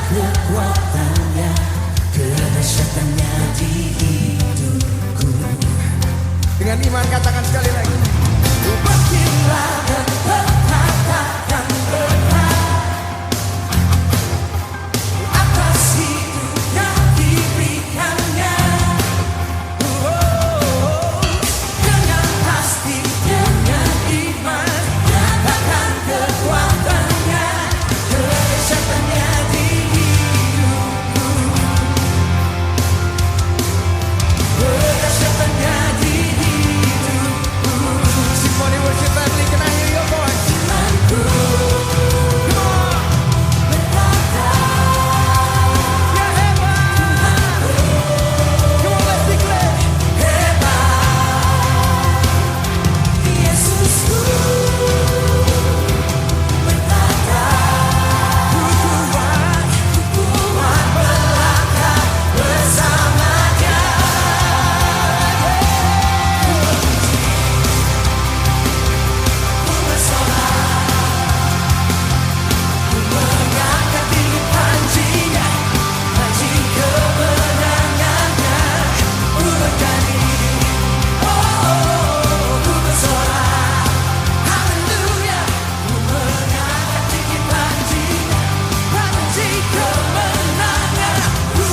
kekuatannya, kedahsyatannya di hidupku. Dengan iman katakan sekali lagi. Bangkitlah dan berkatakan benar atas hidup yang diberikannya. Dengan pasti, dengan iman, nyatakan kekuatannya, kedahsyatannya di hidupku. Kedahsyatannya di hidupku. Symphony Worship Family, can I hear your voice? Imanku berkata, Ya hebat. Come on, let's declare. hebat Yesusku berkata, kuat melangkah bersamanya. Ku bersorak, ku mengangkat tinggi panjinya, panji kemenangannya. Ku bernyanyi, ku bersorak, haleluya. Ku mengangkat tinggi panjinya, panji kemenangan. Ku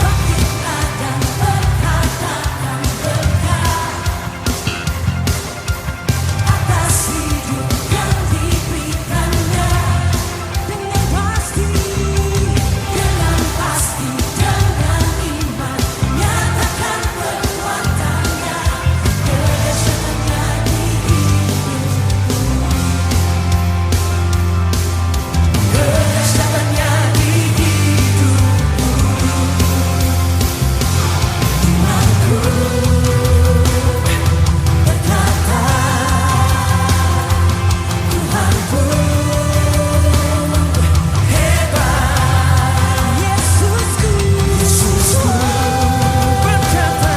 bangkitlah dan berkatakan berkat atas hidup yang diberikannya. Dengan pasti, dengan iman, nyatakan kekuatannya, kedahsyatannya di hidupku. Kedahsyatannya di hidupku. Imanku berkata, Tuhanku hebat. Yesusku berkata,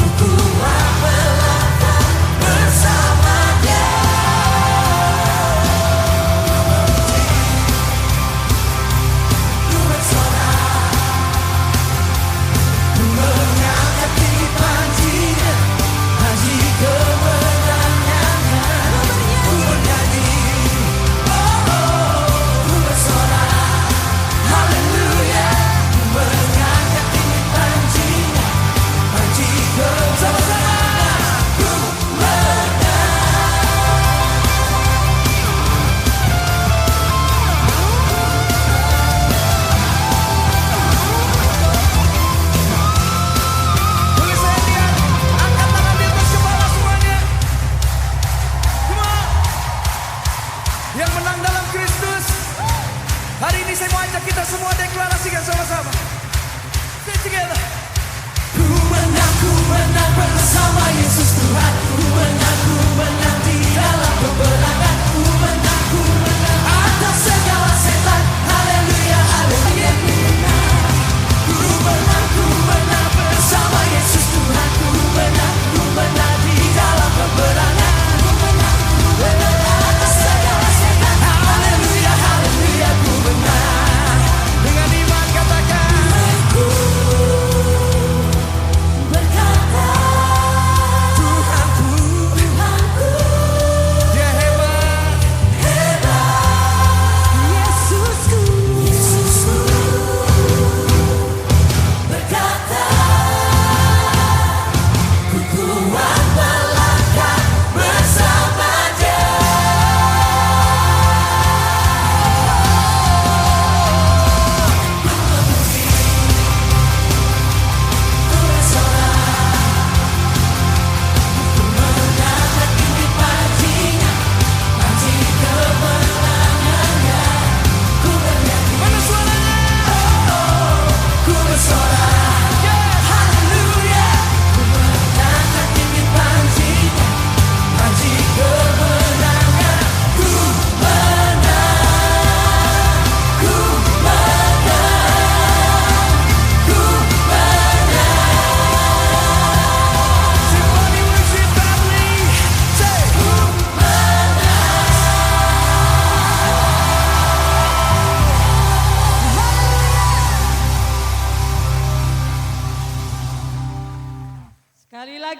ku kuat melangkah bersamanya. Ku bersorak, ku mengangkat tinggi panjinya, panji kemenangannya. Ku bernyanyi, ku bersorak, haleluya. Ku mengangkat tinggi panjinya, panji kemenangan. Ku Boleh saya lihat? Angkat tangan di atas kepala semuanya. Come on. Yang menang dalam Kristus. Hari ini saya mau ajak kita semua deklarasikan sama-sama. Say together. Ku menang bersama Yesus Tuhan. Ku menang di dalam peperangan. Ku menang atas segala setan. Haleluya, haleluya. Ku menang bersama Yesus Tuhan. Ku menang di dalam peperangan. Ku menang atas segala setan. Haleluya, haleluya. Ku menang. Dengan iman katakan.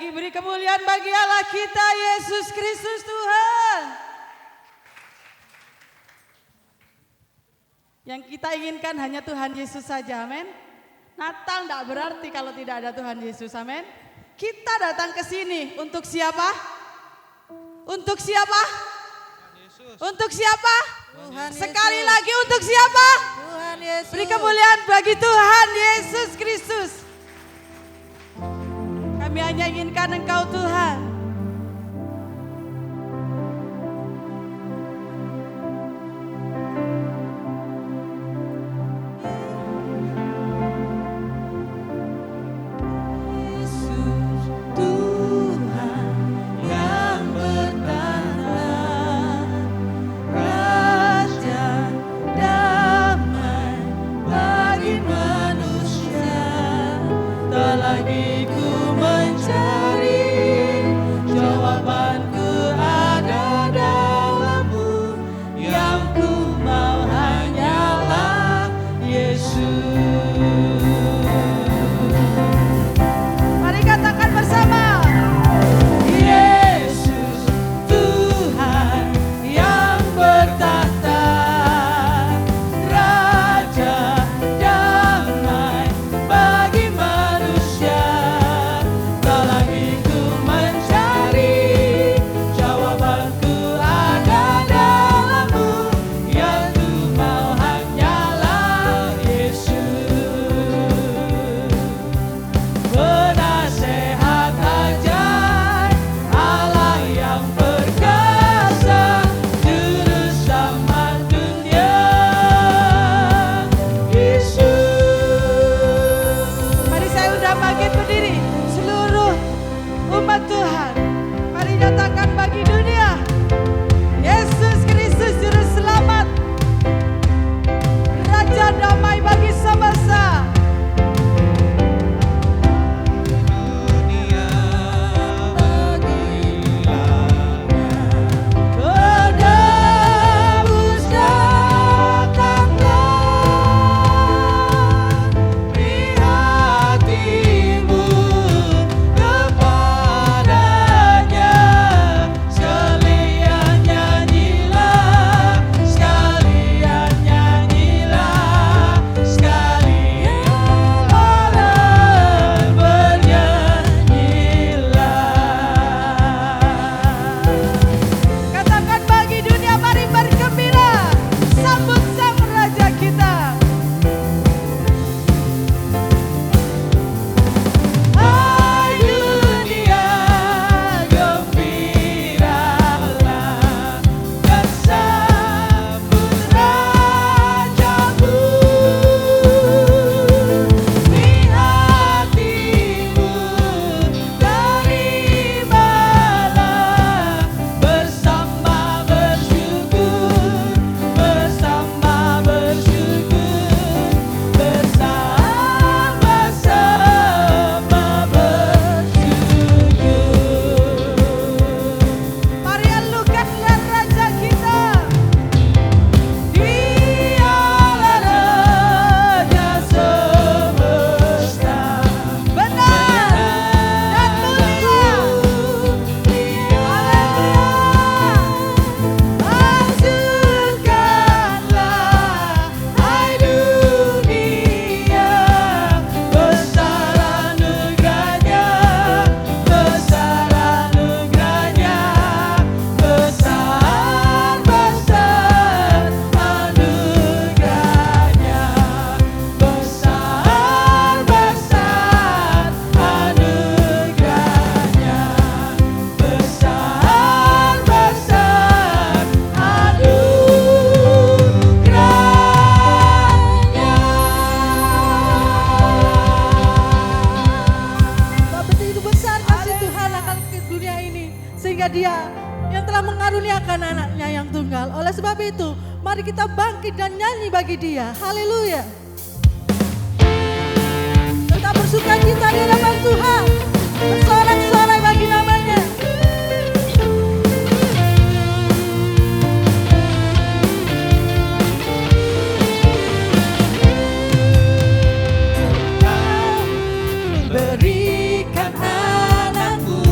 lagi beri kemuliaan bagi Allah kita, Yesus Kristus Tuhan. Yang kita inginkan hanya Tuhan Yesus saja, amin. Natal tidak berarti kalau tidak ada Tuhan Yesus, amin. Kita datang ke sini untuk siapa? Untuk siapa? Untuk siapa? Tuhan Sekali Yesus. lagi untuk siapa? Tuhan Yesus. Beri kemuliaan bagi Tuhan Yesus Kristus. Kami hanya inginkan Engkau Tuhan. Dia yang telah mengaruniakan anaknya yang tunggal. Oleh sebab itu, mari kita bangkit dan nyanyi bagi Dia. Haleluya. Tetap bersukacita di hadapan Tuhan. Bersorak-sorai bagi namanya. Berikan anakmu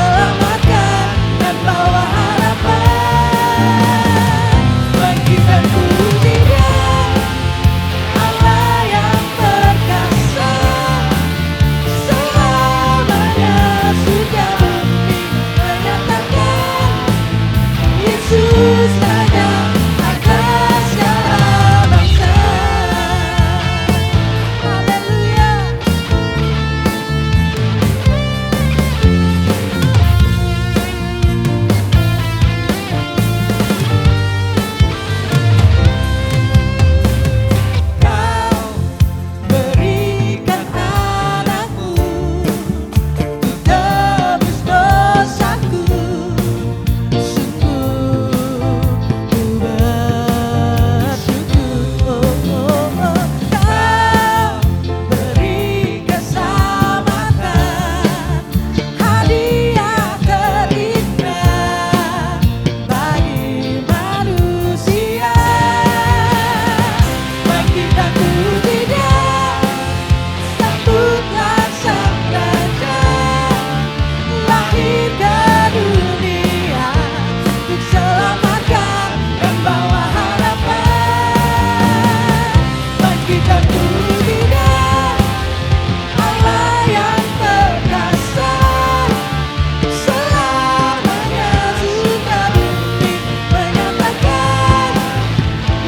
selamatkan dan bawa harapan. Bangkit dan puji Dia, Allah yang perkasa, selamanya sudah bumi menyatakan Yesus Raja atas segala bangsa. Haleluya. Kau berikan anakmu untuk tebus dosaku. Sungguh ku bersyukur. Kau beri keselamatan, hadiah terindah bagi manusia. Bangkit dan puji Dia, sambutlah Sang Raja, lahir ke dunia untuk selamatkan dan bawa harapan. Bangkit dan puji Dia, Allah yang perkasa, selamanya sudah bumi menyatakan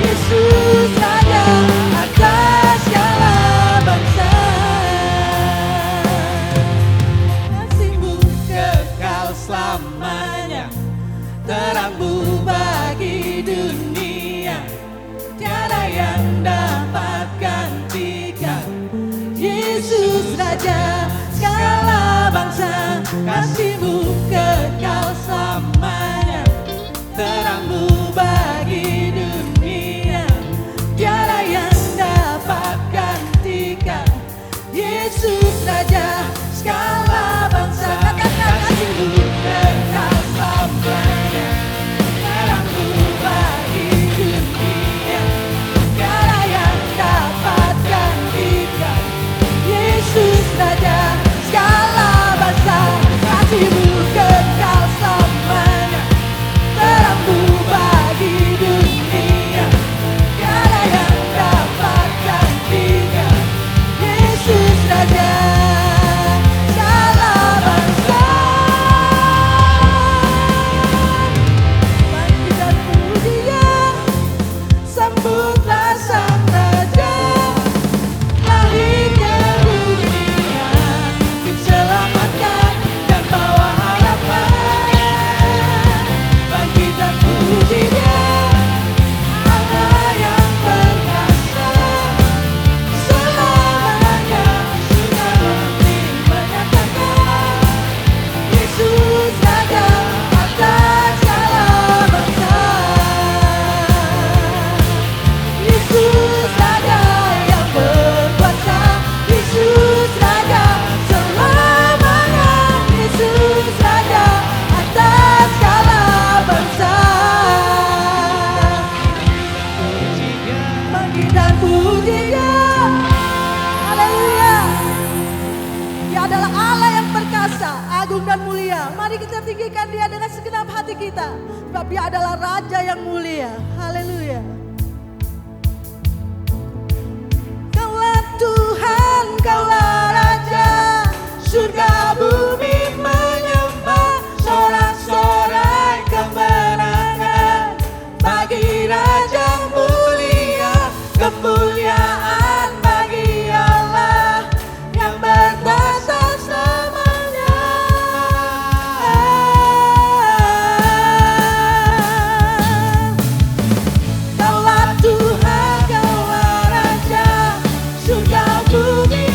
Yesus Raja atas segala bangsa. Kasih-Mu kekal selamanya, terang-Mu bagi dunia, tiada yang dapat gantikan. Yesus Raja segala bangsa, kasih-Mu kekal selamanya, terang-Mu bagi dunia, tiada yang dapat gantikan. Yesus Raja segala bangsa, katakan kasih-Mu kekal selamanya, terang-Mu bagi dunia, tiada yang dapat gantikan. Yesus Raja segala bangsa, kasih-Mu kekal selamanya, terang-Mu bagi dunia, tiada yang dapat gantikan. Yesus Raja segala bangsa. Bangkit dan puji Dia, sambutlah Sang Raja, lahir ke dunia untuk selamatkan dan bawa harapan. Bangkit dan puji Dia, Allah yang perkasa, selamanya sudah bumi menyatakan Yesus Raja atas segala bangsa. Yesus Raja yang berkuasa, Yesus Raja selamanya, Yesus Raja atas segala bangsa. Bangkit dan puji Dia, haleluya. Dia adalah Allah yang perkasa, agung dan mulia. Mari kita tinggikan Dia dengan segenap hati kita, sebab Dia adalah Raja yang mulia. Haleluya. Kaulah Tuhan, Kaulah Raja, surga bumi menyembah, sorak-sorai kemenangan bagi Raja mulia, kemuliaan bagi Allah yang berkuasa selamanya. Kaulah Tuhan, Kaulah Raja, surga bumi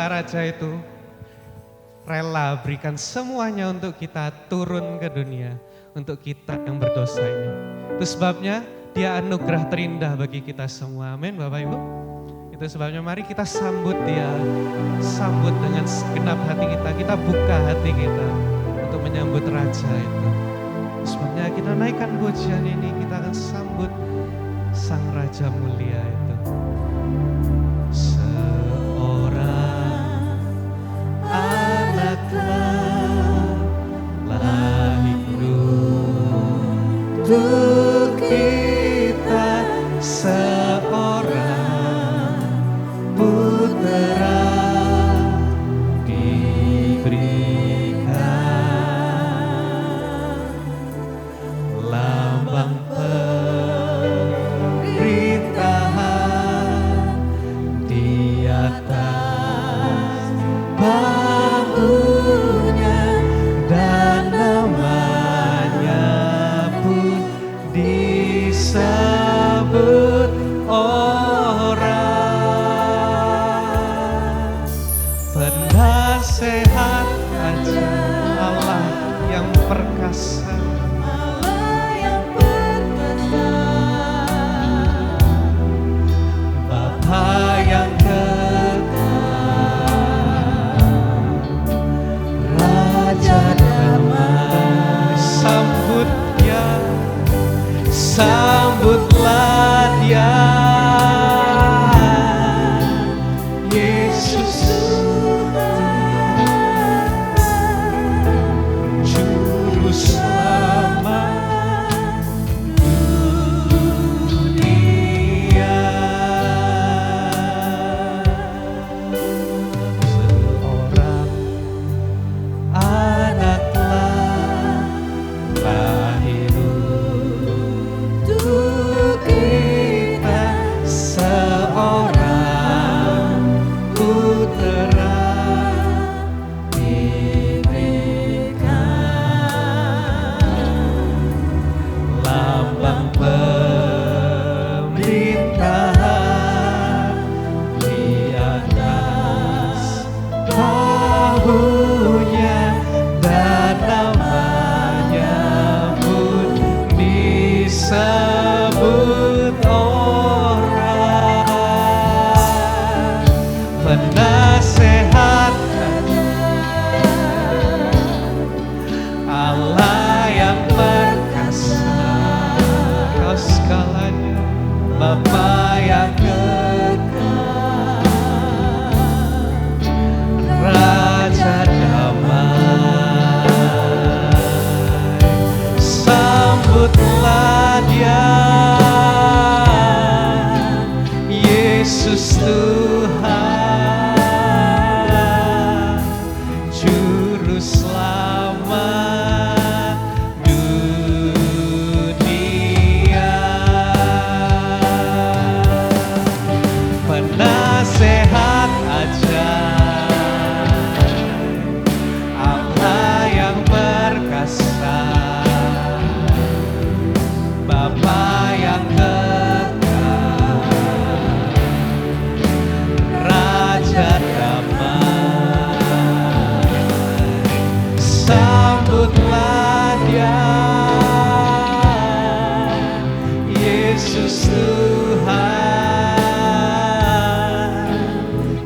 Itulah Raja itu rela berikan semuanya untuk kita turun ke dunia, untuk kita yang berdosa ini. Itu sebabnya Dia anugerah terindah bagi kita semua. Amin Bapak Ibu. Itu sebabnya mari kita sambut Dia, sambut dengan segenap hati kita. Kita buka hati kita untuk menyambut Raja itu. Itu sebabnya kita naikkan pujian ini, kita akan sambut Sang Raja mulia itu. Seorang anak lahir untuk kita, seorang putera diberikan, lambang pemerintahan di atas bahunya, dan namanya pun disebut orang penasehat aja, Allah yang perkasa, Bapa yang kekal, Raja damai. Sambut Dia, sambutlah Dia, Yesus Juru Selamat dunia. Seorang anaklah lahir untuk kita, seorang putera diberikan, lambang pemerintahan di atas bahunya, dan namanya pun disebut orang penasehat, Allah yang perkasa, Kau segalanya, Bapa yang kekal, Raja damai. Sambutlah Dia, Yesus Tuhan, Juru Selamat dunia. Penasehat ajaib, Allah yang perkasa, Bapa yang kekal, Raja damai. Sambutlah Dia, Yesus Tuhan,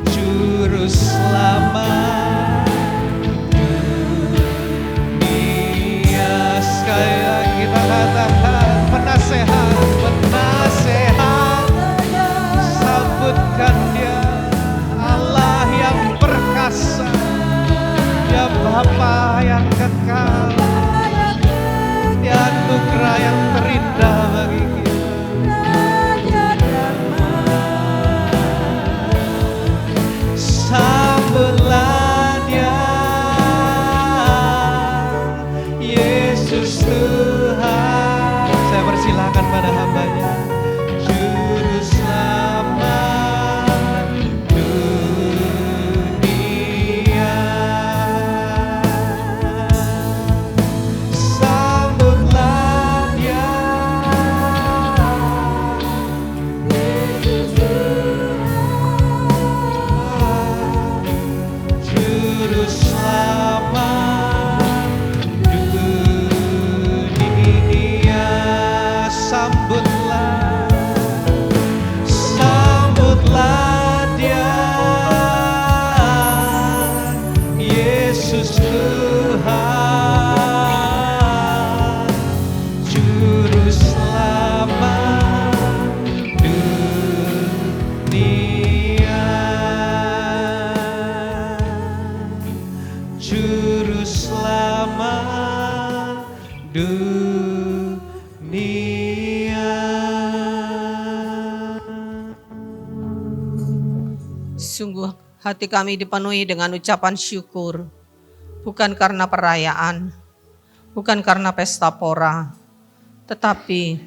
Juru Selamat dunia. Sekali lagi kita katakan penasehat, penasehat. Sambutkan Dia, Allah yang perkasa, Dia Bapa yang kekal, Dia anugerah yang terindah bagi kita. Sambutlah Dia, Yesus Tuhan. Saya persilakan pada hamba-Nya, Juru Selamat dunia. dunia. Sungguh hati kami dipenuhi dengan ucapan syukur, bukan karena perayaan, bukan karena pesta pora, tetapi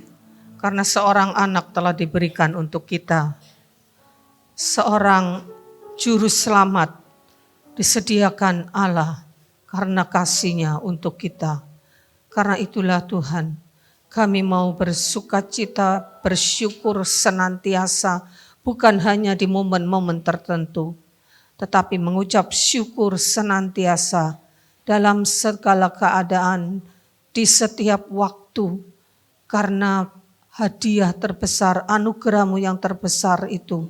karena seorang anak telah diberikan untuk kita. Seorang juru selamat disediakan Allah karena kasih-Nya untuk kita. Karena itulah Tuhan, kami mau bersukacita, bersyukur senantiasa, bukan hanya di momen-momen tertentu, tetapi mengucap syukur senantiasa dalam segala keadaan, di setiap waktu, karena hadiah terbesar, anugerah-Mu yang terbesar itu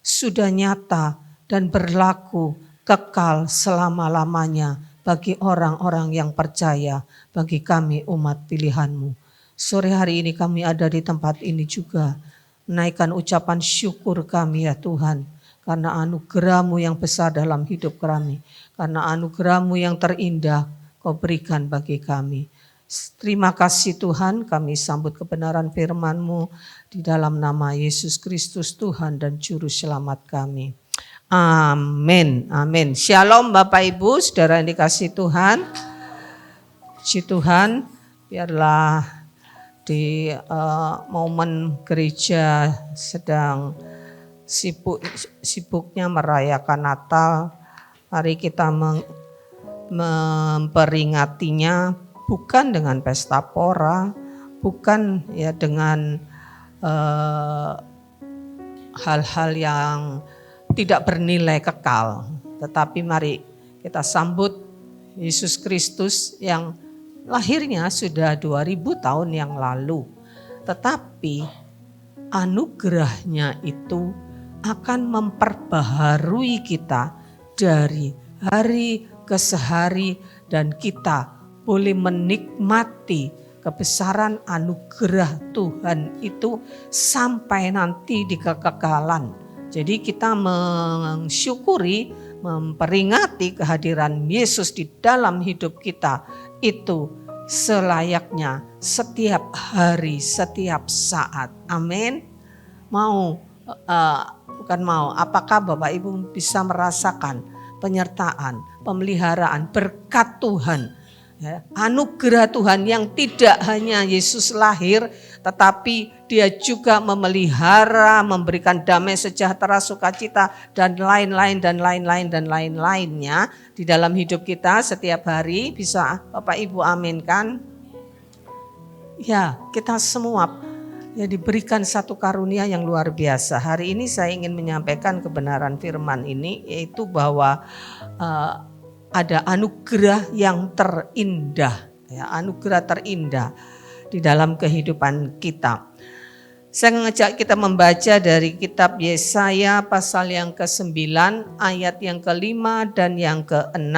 sudah nyata dan berlaku kekal selama-lamanya bagi orang-orang yang percaya, bagi kami umat pilihan-Mu. Sore hari ini kami ada di tempat ini juga, menaikkan ucapan syukur kami ya Tuhan, karena anugerah-Mu yang besar dalam hidup kami, karena anugerah-Mu yang terindah Kau berikan bagi kami. Terima kasih Tuhan, kami sambut kebenaran firman-Mu di dalam nama Yesus Kristus Tuhan dan Juru Selamat kami. Amin, amin. Shalom Bapak Ibu, saudara yang dikasih Tuhan. Puji Tuhan, biarlah di momen gereja sedang sibuknya merayakan Natal, mari kita memperingatinya bukan dengan pesta pora, bukan ya dengan hal-hal yang tidak bernilai kekal, tetapi mari kita sambut Yesus Kristus yang lahirnya sudah 2000 tahun yang lalu, tetapi anugerahnya itu akan memperbaharui kita dari hari ke hari, dan kita boleh menikmati kebesaran anugerah Tuhan itu sampai nanti di kekekalan. Jadi kita mensyukuri, memperingati kehadiran Yesus di dalam hidup kita itu selayaknya setiap hari, setiap saat. Amin. Apakah Bapak Ibu bisa merasakan penyertaan, pemeliharaan, berkat Tuhan, ya, anugerah Tuhan yang tidak hanya Yesus lahir, tetapi Dia juga memelihara, memberikan damai sejahtera, sukacita, dan lain-lainnya di dalam hidup kita setiap hari. Bisa Bapak Ibu aminkan? Ya, kita semua ya diberikan satu karunia yang luar biasa. Hari ini saya ingin menyampaikan kebenaran firman ini, yaitu bahwa ada anugerah yang terindah, ya, anugerah terindah di dalam kehidupan kita. Saya mengajak kita membaca dari kitab Yesaya pasal yang ke-9 ayat yang ke-5 dan yang ke-6.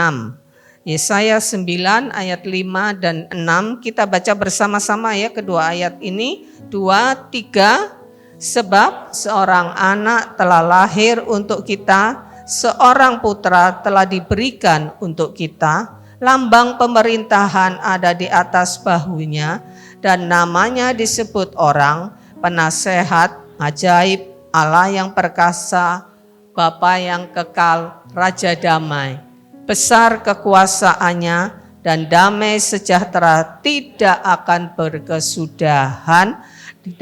Yesaya 9 ayat 5 dan 6, kita baca bersama-sama ya kedua ayat ini. 2, 3, sebab seorang anak telah lahir untuk kita, seorang putra telah diberikan untuk kita, lambang pemerintahan ada di atas bahunya, dan namanya disebut orang, penasehat, ajaib, Allah yang perkasa, Bapa yang kekal, Raja damai. Besar kekuasaannya dan damai sejahtera tidak akan berkesudahan di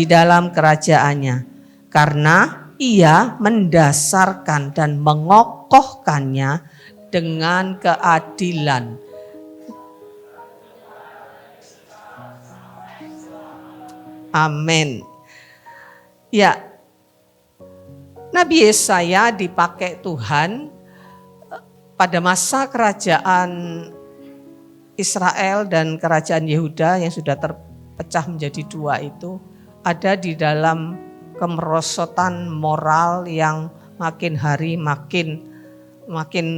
dalam kerajaannya, karena Ia mendasarkan dan mengokohkannya dengan keadilan. Amin. Ya, Nabi Yesaya dipakai Tuhan pada masa kerajaan Israel dan kerajaan Yehuda yang sudah terpecah menjadi dua itu, ada di dalam kemerosotan moral yang makin hari makin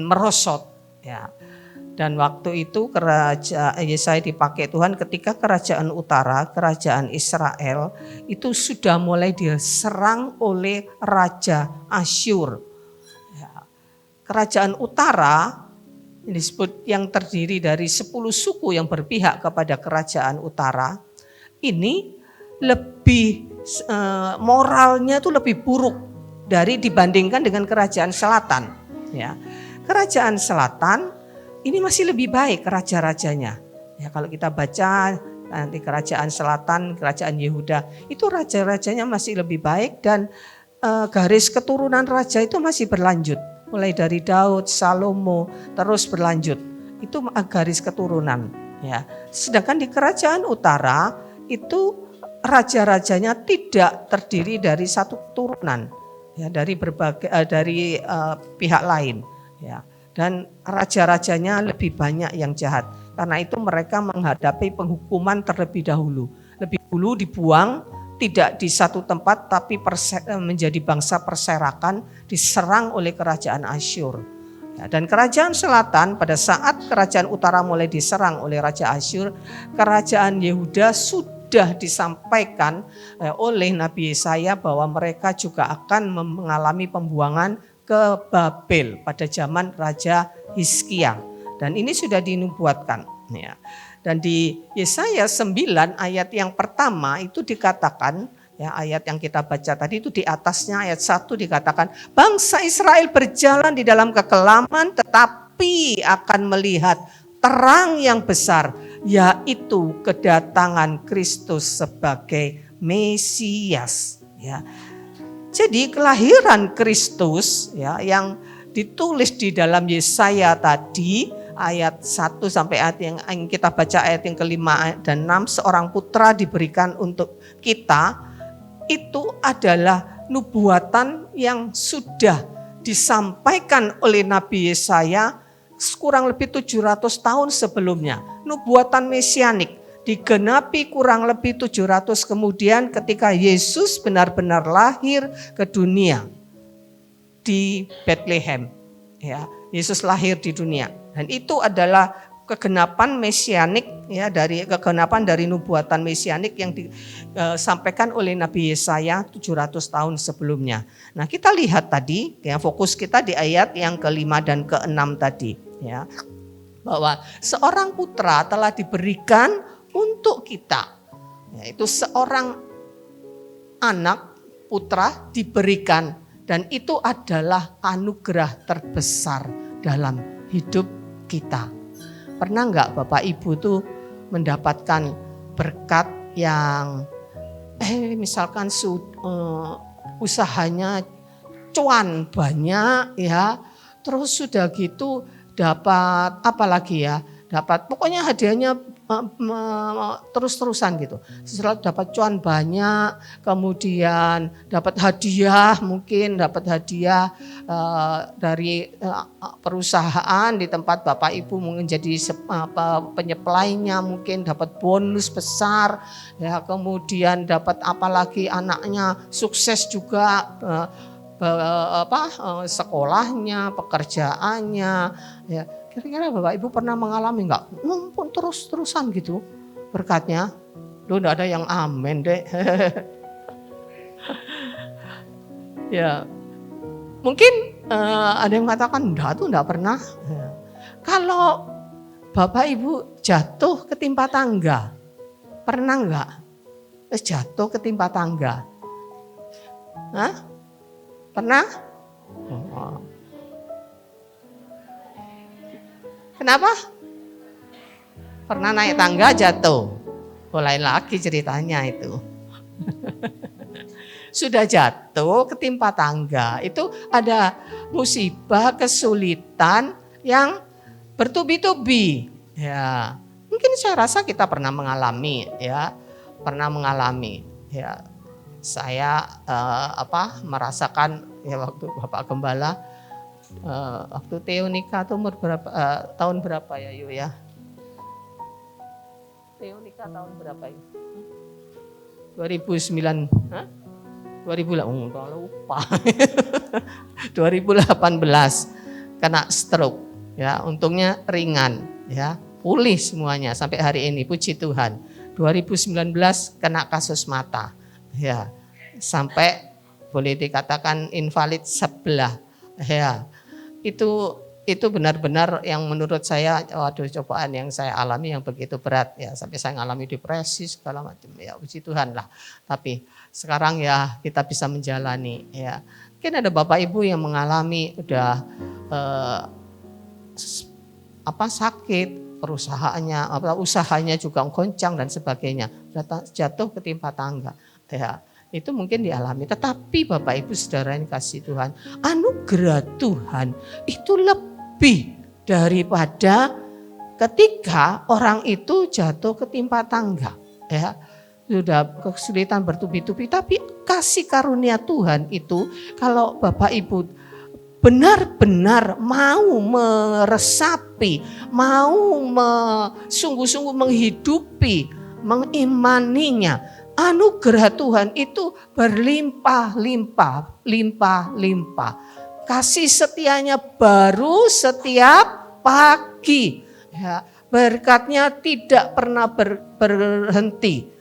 merosot, ya. Dan waktu itu Yesaya dipakai Tuhan ketika kerajaan utara, kerajaan Israel itu sudah mulai diserang oleh Raja Asyur. Ya. Kerajaan utara Ini disebut yang terdiri dari 10 suku yang berpihak kepada kerajaan utara. Ini lebih moralnya itu lebih buruk dibandingkan dengan kerajaan selatan. Ya, kerajaan selatan ini masih lebih baik raja-rajanya. Ya, kalau kita baca nanti kerajaan selatan, kerajaan Yehuda, itu raja-rajanya masih lebih baik dan garis keturunan raja itu masih berlanjut. Mulai dari Daud, Salomo, terus berlanjut. Itu garis keturunan. Ya. Sedangkan di kerajaan utara itu raja-rajanya tidak terdiri dari satu keturunan. Ya, dari pihak lain, ya, dan raja-rajanya lebih banyak yang jahat. Karena itu mereka menghadapi penghukuman terlebih dahulu. Lebih dulu dibuang, tidak di satu tempat, tapi menjadi bangsa perserakan, diserang oleh kerajaan Asyur. Ya, dan kerajaan selatan pada saat kerajaan utara mulai diserang oleh Raja Asyur, kerajaan Yehuda sudah disampaikan oleh Nabi Yesaya bahwa mereka juga akan mengalami pembuangan ke Babel pada zaman Raja Hizkia. Dan ini sudah dinubuatkan. Ya. Dan di Yesaya 9 ayat yang pertama itu dikatakan, ya, ayat yang kita baca tadi itu di atasnya ayat 1 dikatakan, bangsa Israel berjalan di dalam kekelaman tetapi akan melihat terang yang besar, yaitu kedatangan Kristus sebagai Mesias. Ya. Jadi kelahiran Kristus, ya, yang ditulis di dalam Yesaya tadi ayat 1 sampai ayat yang kita baca ayat yang ke-5 dan 6, seorang putra diberikan untuk kita, itu adalah nubuatan yang sudah disampaikan oleh Nabi Yesaya kurang lebih 700 tahun sebelumnya. Nubuatan mesianik digenapi kurang lebih 700 kemudian ketika Yesus benar-benar lahir ke dunia di Bethlehem. Ya, Yesus lahir di dunia dan itu adalah kegenapan mesianik, ya, kegenapan dari nubuatan mesianik yang disampaikan oleh Nabi Yesaya 700 tahun sebelumnya. Nah, kita lihat tadi, ya, fokus kita di ayat yang ke-5 dan ke-6 tadi. Ya, bahwa seorang putra telah diberikan untuk kita, yaitu seorang anak putra diberikan, dan itu adalah anugerah terbesar dalam hidup kita. Pernah enggak Bapak Ibu tuh mendapatkan berkat yang misalkan usahanya cuan banyak, ya, terus sudah gitu dapat apa lagi, ya, dapat pokoknya hadiahnya terus-terusan gitu. Setelah dapat cuan banyak, kemudian dapat hadiah, mungkin dapat hadiah dari perusahaan di tempat Bapak Ibu mungkin jadi penyepelainya, mungkin dapat bonus besar, ya, kemudian dapat apalagi anaknya sukses juga, sekolahnya, pekerjaannya, ya. Kira-kira Bapak Ibu pernah mengalami enggak? Numpuk terus-terusan gitu berkatnya. Loh, enggak ada yang amin deh. Ya, mungkin ada yang mengatakan enggak pernah. Ya. Kalau Bapak Ibu jatuh ketimpa tangga, pernah enggak? Jatuh ketimpa tangga. Hah? Pernah? Oh. Kenapa? Pernah naik tangga jatuh. Mulai lagi ceritanya itu. Sudah jatuh ketimpa tangga. Itu ada musibah, kesulitan yang bertubi-tubi. Ya, mungkin saya rasa kita pernah mengalami, ya. Pernah mengalami, ya. Saya merasakan, ya, waktu Bapak Gembala, waktu Theo nikah tuh umur berapa, tahun berapa ya Yu ya? Theo nikah tahun berapa ya? 2009, 2008, lupa. 2018 kena stroke, ya, untungnya ringan, ya, pulih semuanya sampai hari ini, puji Tuhan. 2019 kena kasus mata, ya, sampai boleh dikatakan invalid sebelah, ya. Itu itu benar-benar yang menurut saya, waduh, cobaan yang saya alami yang begitu berat ya, sampai saya ngalami depresi segala macam ya, puji Tuhan lah. Tapi sekarang ya kita bisa menjalani ya. Mungkin ada Bapak Ibu yang mengalami udah sakit, perusahaannya, usahanya juga goncang dan sebagainya, jatuh ketimpa tangga ya. Itu mungkin dialami, tetapi Bapak Ibu Saudara yang kasih Tuhan, anugerah Tuhan itu lebih daripada ketika orang itu jatuh ketimpa tangga ya, sudah kesulitan bertubi-tubi, tapi kasih karunia Tuhan itu kalau Bapak Ibu benar-benar mau meresapi, mau sungguh-sungguh menghidupi, mengimaninya, anugerah Tuhan itu berlimpah-limpah, limpah-limpah. Kasih setianya baru setiap pagi. Ya, berkatnya tidak pernah berhenti.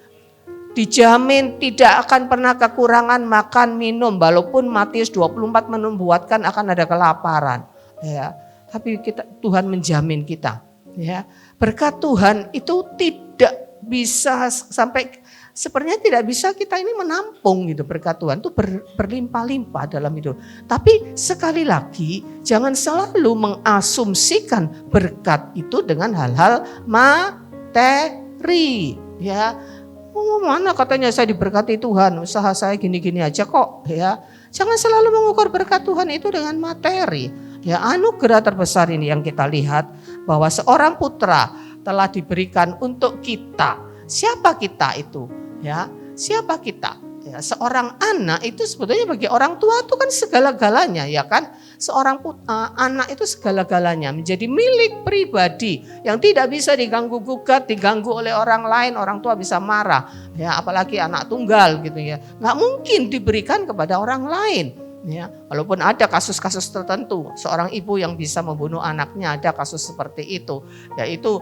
Dijamin tidak akan pernah kekurangan makan minum. Walaupun Matius 24 membuatkan akan ada kelaparan. Ya, tapi Tuhan menjamin kita. Ya, berkat Tuhan itu tidak bisa sampai, sebenarnya tidak bisa kita ini menampung gitu, berkat Tuhan itu berlimpah-limpah dalam hidup. Tapi sekali lagi jangan selalu mengasumsikan berkat itu dengan hal-hal materi ya. Mana katanya saya diberkati Tuhan, usaha saya gini-gini aja kok ya. Jangan selalu mengukur berkat Tuhan itu dengan materi. Ya, anugerah terbesar ini yang kita lihat bahwa seorang putra telah diberikan untuk kita. Siapa kita itu? Ya, siapa kita? Ya, seorang anak itu sebetulnya bagi orang tua itu kan segala-galanya, ya kan? Seorang anak itu segala-galanya, menjadi milik pribadi yang tidak bisa diganggu-gugat, diganggu oleh orang lain. Orang tua bisa marah, ya, apalagi anak tunggal gitu ya. Nggak mungkin diberikan kepada orang lain. Ya, walaupun ada kasus-kasus tertentu, seorang ibu yang bisa membunuh anaknya, ada kasus seperti itu. Ya itu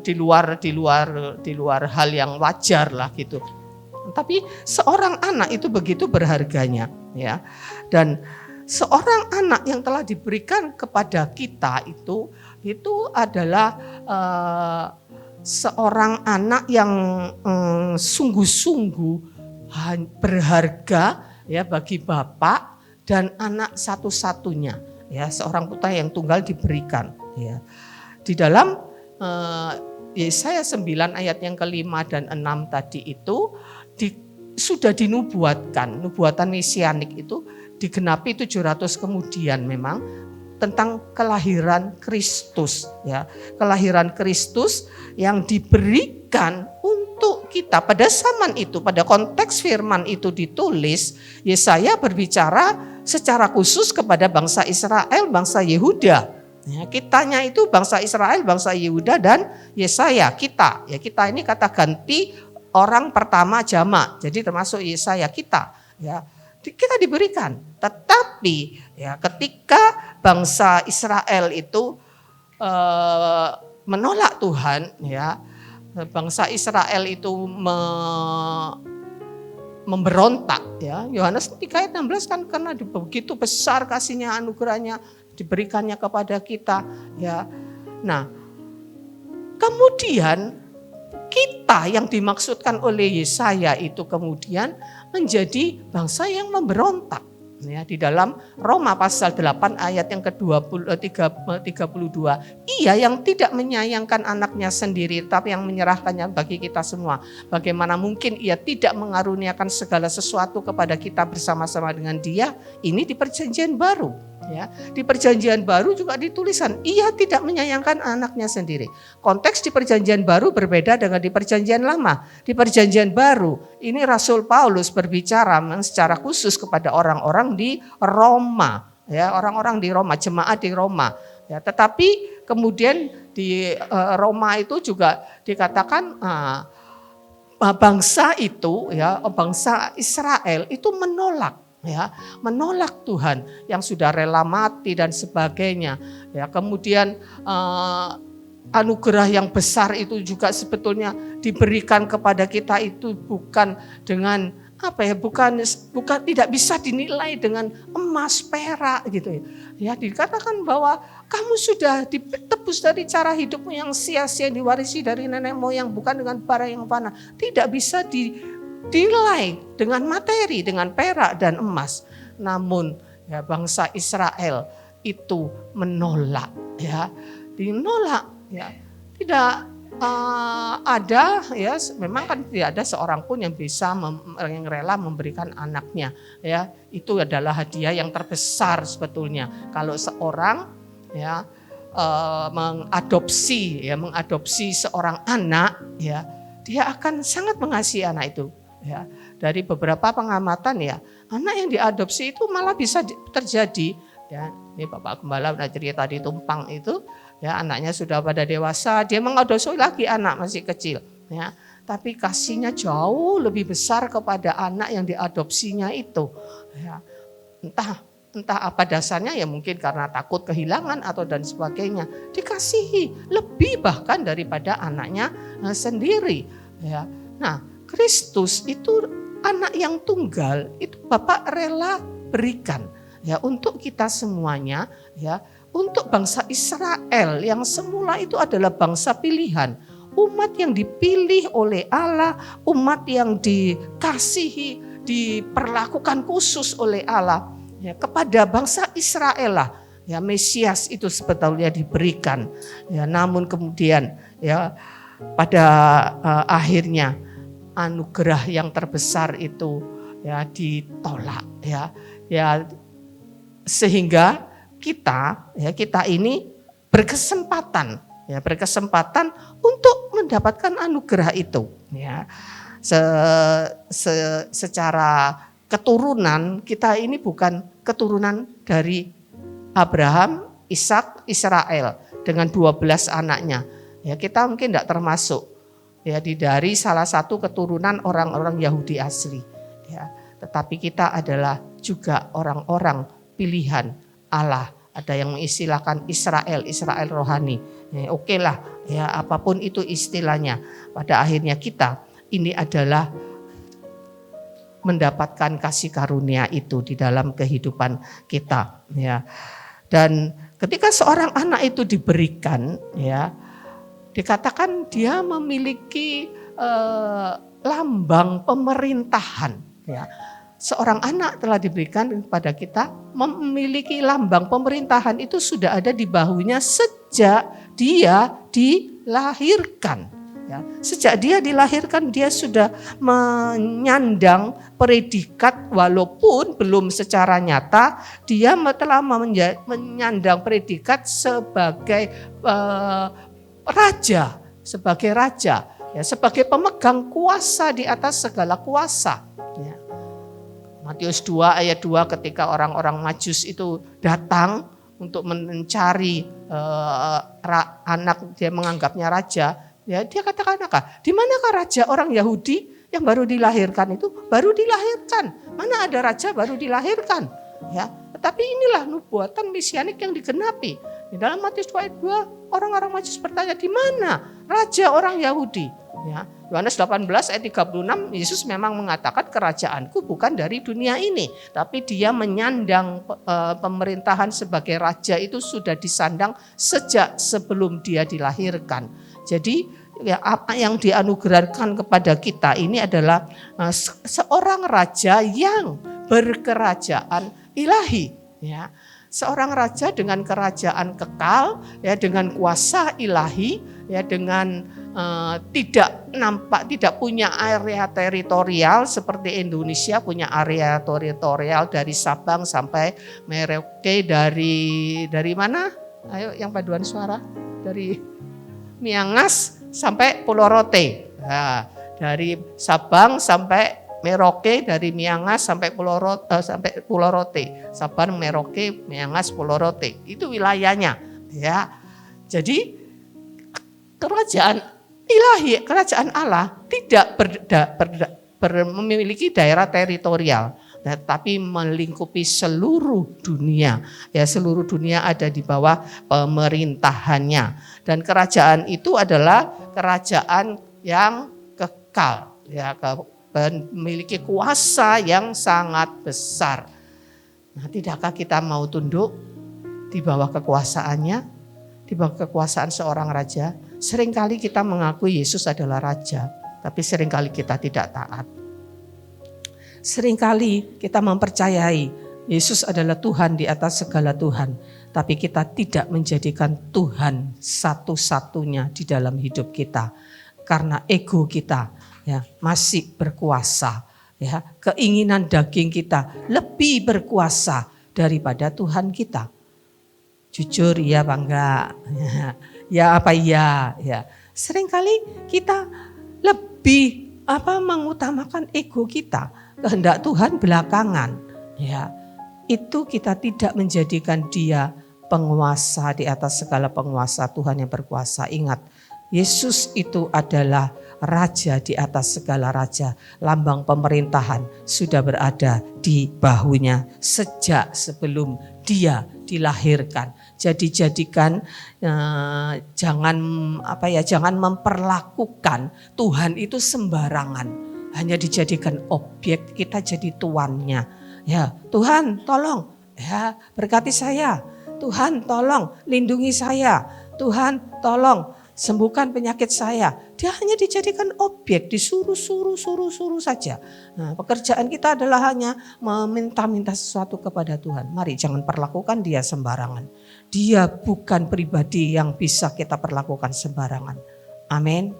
di luar hal yang wajar lah gitu. Tapi seorang anak itu begitu berharganya, ya. Dan seorang anak yang telah diberikan kepada kita itu adalah seorang anak yang sungguh-sungguh berharga ya bagi bapak dan anak satu-satunya ya, seorang putra yang tunggal diberikan ya. Di dalam Yesaya 9 ayat yang ke-5 dan 6 tadi itu sudah dinubuatkan, nubuatan mesianik itu digenapi 700 kemudian memang tentang kelahiran Kristus ya, kelahiran Kristus yang diberikan untuk kita. Pada zaman itu, pada konteks firman itu ditulis, Yesaya berbicara secara khusus kepada bangsa Israel, bangsa Yehuda. Ya, kitanya itu bangsa Israel, bangsa Yehuda dan Yesaya, kita. Ya, kita ini kata ganti orang pertama jamak. Jadi termasuk Yesaya, kita ya. Kita diberikan. Tetapi ya ketika bangsa Israel itu menolak Tuhan ya, bangsa Israel itu memberontak ya. Yohanes 3 ayat 16 kan, karena begitu besar kasihnya, anugerahnya diberikannya kepada kita ya. Nah, kemudian kita yang dimaksudkan oleh Yesaya itu kemudian menjadi bangsa yang memberontak. Ya, di dalam Roma pasal 8 ayat yang ke-32, ia yang tidak menyayangkan anaknya sendiri tapi yang menyerahkannya bagi kita semua. Bagaimana mungkin ia tidak mengaruniakan segala sesuatu kepada kita bersama-sama dengan dia? Ini di perjanjian baru. Ya, di perjanjian baru juga ditulisan ia tidak menyayangkan anaknya sendiri. Konteks di perjanjian baru berbeda dengan di perjanjian lama. Di perjanjian baru ini Rasul Paulus berbicara secara khusus kepada orang-orang di Roma, ya, orang-orang di Roma, jemaat di Roma. Ya, tetapi kemudian di Roma itu juga dikatakan bangsa itu, ya, bangsa Israel itu menolak. Ya, menolak Tuhan yang sudah rela mati dan sebagainya. Ya, kemudian anugerah yang besar itu juga sebetulnya diberikan kepada kita itu bukan dengan bukan tidak bisa dinilai dengan emas, perak gitu ya. Ya, dikatakan bahwa kamu sudah ditebus dari cara hidupmu yang sia-sia diwarisi dari nenek moyang, bukan dengan barang yang fana. Tidak bisa dinilai dengan materi, dengan perak dan emas. Namun ya, bangsa Israel itu menolak, ya, dinolak, ya, tidak ada, ya, memang kan tidak ada seorang pun yang bisa yang rela memberikan anaknya, ya, itu adalah hadiah yang terbesar sebetulnya. Kalau seorang, ya, mengadopsi seorang anak, ya, dia akan sangat mengasihi anak itu, ya. Dari beberapa pengamatan, ya, anak yang diadopsi itu malah bisa terjadi, ya. Ini Bapak Gembala udah cerita di Tumpang itu, ya, anaknya sudah pada dewasa, dia mengadopsi lagi anak masih kecil, ya. Tapi kasihnya jauh lebih besar kepada anak yang diadopsinya itu, ya. Entah apa dasarnya, ya mungkin karena takut kehilangan atau dan sebagainya, dikasihi lebih bahkan daripada anaknya sendiri, ya. Nah, Kristus itu anak yang tunggal, itu Bapak rela berikan, ya, untuk kita semuanya, ya. Untuk bangsa Israel yang semula itu adalah bangsa pilihan, umat yang dipilih oleh Allah, umat yang dikasihi, diperlakukan khusus oleh Allah, ya, kepada bangsa Israel lah, ya, Mesias itu sebetulnya diberikan, ya. Namun kemudian, ya, pada akhirnya anugerah yang terbesar itu, ya, ditolak, ya, sehingga kita ini berkesempatan untuk mendapatkan anugerah itu, ya. Secara keturunan kita ini bukan keturunan dari Abraham, Ishak, Israel dengan 12 anaknya, ya, kita mungkin tidak termasuk, ya, dari salah satu keturunan orang-orang Yahudi asli, ya. Tetapi kita adalah juga orang-orang pilihan Allah. Ada yang mengistilahkan Israel rohani. Ya, oke lah, ya, apapun itu istilahnya. Pada akhirnya kita ini adalah mendapatkan kasih karunia itu di dalam kehidupan kita, ya. Dan ketika seorang anak itu diberikan, ya, dikatakan dia memiliki lambang pemerintahan, ya. Seorang anak telah diberikan kepada kita memiliki lambang pemerintahan itu sudah ada di bahunya sejak dia dilahirkan, ya. Sejak dia dilahirkan dia sudah menyandang predikat, walaupun belum secara nyata dia telah menyandang predikat sebagai raja, ya, sebagai pemegang kuasa di atas segala kuasa, ya. Matius 2 ayat 2 ketika orang-orang Majus itu datang untuk mencari anak, dia menganggapnya raja, ya, dia katakan, di manakah raja orang Yahudi yang baru dilahirkan itu? Baru dilahirkan. Mana ada raja baru dilahirkan, ya. Tetapi inilah nubuatan mesianik yang digenapi. Di dalam Matius 2 ayat 2 orang-orang Majus bertanya, di mana raja orang Yahudi, ya. Yohanes 18 ayat 36, Yesus memang mengatakan kerajaanku bukan dari dunia ini. Tapi dia menyandang pemerintahan sebagai raja itu sudah disandang sejak sebelum dia dilahirkan. Jadi, ya, apa yang dianugerahkan kepada kita ini adalah seorang raja yang berkerajaan ilahi, ya. Seorang raja dengan kerajaan kekal, ya, dengan kuasa ilahi, ya, dengan tidak punya area teritorial seperti Indonesia punya area teritorial dari Sabang sampai Merauke, dari mana? Ayo yang paduan suara, dari Miangas sampai Pulau Rote. Nah, dari Sabang sampai Merauke, dari Miangas sampai Pulau Rote. Sabang, Merauke, Miangas, Pulau Rote. Itu wilayahnya, ya. Jadi kerajaan ilahi, kerajaan Allah tidak memiliki daerah teritorial, tetapi melingkupi seluruh dunia. Ya, seluruh dunia ada di bawah pemerintahannya. Dan kerajaan itu adalah kerajaan yang kekal, ya, memiliki kuasa yang sangat besar. Nah, tidakkah kita mau tunduk di bawah kekuasaannya, di bawah kekuasaan seorang raja? Seringkali kita mengakui Yesus adalah raja, tapi seringkali kita tidak taat. Seringkali kita mempercayai Yesus adalah Tuhan di atas segala Tuhan, tapi kita tidak menjadikan Tuhan satu-satunya di dalam hidup kita. Karena ego kita ya masih berkuasa, ya keinginan daging kita lebih berkuasa daripada Tuhan kita. Jujur ya apa enggak? Ya apa iya? Ya seringkali kita lebih mengutamakan ego kita, kehendak Tuhan belakangan. Ya itu kita tidak menjadikan Dia penguasa di atas segala penguasa, Tuhan yang berkuasa. Ingat, Yesus itu adalah raja di atas segala raja. Lambang pemerintahan sudah berada di bahunya sejak sebelum dia dilahirkan. Jadi jadikan jangan memperlakukan Tuhan itu sembarangan. Hanya dijadikan objek, kita jadi tuannya. Ya, Tuhan tolong ya berkati saya. Tuhan tolong lindungi saya. Tuhan tolong sembuhkan penyakit saya. Dia hanya dijadikan objek, disuruh saja. Nah, pekerjaan kita adalah hanya meminta-minta sesuatu kepada Tuhan. Mari jangan perlakukan dia sembarangan. Dia bukan pribadi yang bisa kita perlakukan sembarangan. Amin.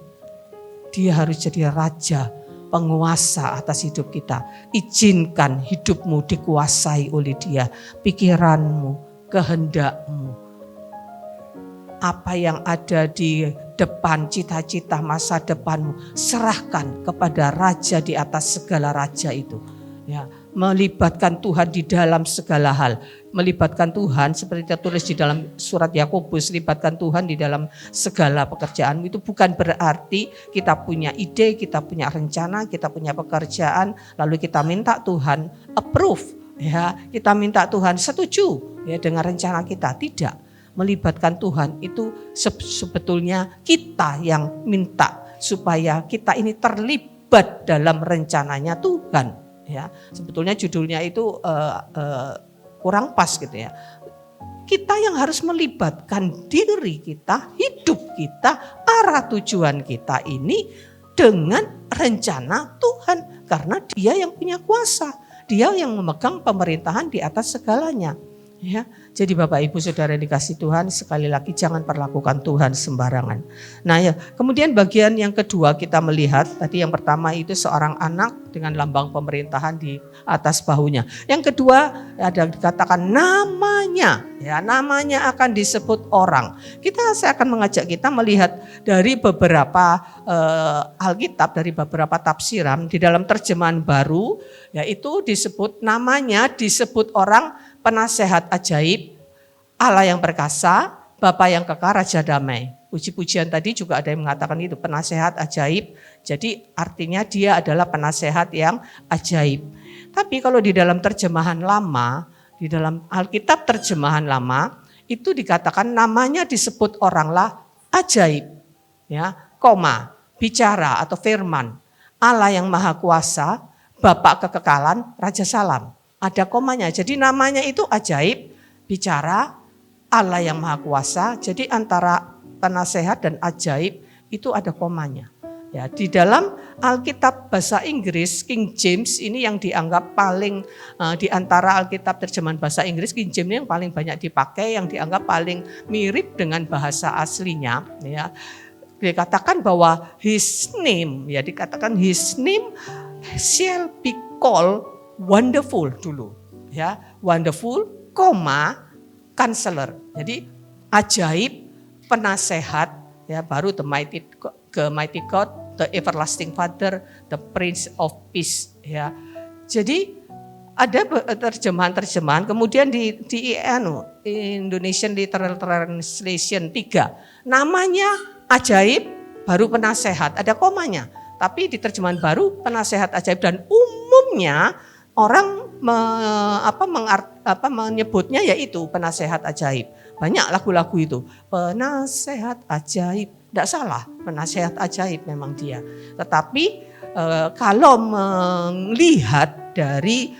Dia harus jadi raja, penguasa atas hidup kita. Izinkan hidupmu dikuasai oleh Dia. Pikiranmu, kehendakmu, apa yang ada di depan, cita-cita masa depanmu, serahkan kepada raja di atas segala raja itu. Ya, melibatkan Tuhan di dalam segala hal. Melibatkan Tuhan seperti tertulis di dalam surat Yakobus, libatkan Tuhan di dalam segala pekerjaanmu. Itu bukan berarti kita punya ide, kita punya rencana, kita punya pekerjaan, lalu kita minta Tuhan approve. Ya, kita minta Tuhan setuju ya dengan rencana kita. Tidak. Melibatkan Tuhan itu sebetulnya kita yang minta supaya kita ini terlibat dalam rencananya Tuhan. Ya, sebetulnya judulnya itu kurang pas gitu ya. Kita yang harus melibatkan diri kita, hidup kita, arah tujuan kita ini dengan rencana Tuhan. Karena Dia yang punya kuasa, Dia yang memegang pemerintahan di atas segalanya. Ya, jadi Bapak Ibu Saudara yang dikasih Tuhan, sekali lagi jangan perlakukan Tuhan sembarangan. Nah ya, kemudian bagian yang kedua kita melihat, tadi yang pertama itu seorang anak dengan lambang pemerintahan di atas bahunya. Yang kedua ada dikatakan namanya, ya namanya akan disebut orang. Saya akan mengajak kita melihat dari beberapa Alkitab, dari beberapa tafsiran di dalam terjemahan baru, yaitu disebut namanya disebut orang penasehat ajaib, Allah yang perkasa, Bapa yang kekal, Raja damai. Puji-pujian tadi juga ada yang mengatakan itu penasehat ajaib. Jadi artinya dia adalah penasehat yang ajaib. Tapi kalau di dalam terjemahan lama, di dalam Alkitab terjemahan lama itu dikatakan namanya disebut oranglah ajaib. Ya, bicara atau firman. Allah yang maha kuasa, Bapa kekekalan, Raja salam. Ada komanya, jadi namanya itu ajaib, bicara, Allah yang maha kuasa. Jadi antara penasehat dan ajaib itu ada komanya. Ya, di dalam Alkitab bahasa Inggris, King James ini yang dianggap paling di antara Alkitab terjemahan bahasa Inggris, King James ini yang paling banyak dipakai, yang dianggap paling mirip dengan bahasa aslinya. Ya, dikatakan bahwa His name, ya dikatakan His name shall be called Wonderful dulu, ya wonderful, counselor. Jadi ajaib, penasehat, ya baru the mighty God, the everlasting Father, the Prince of Peace. Ya, jadi ada terjemahan. Kemudian di Indonesian Literal Translation 3, namanya ajaib, baru penasehat, ada komanya. Tapi di terjemahan baru penasehat ajaib dan umumnya orang menyebutnya yaitu penasehat ajaib. Banyak lagu-lagu itu. Penasehat ajaib. Tidak salah, penasehat ajaib memang dia. Tetapi kalau melihat dari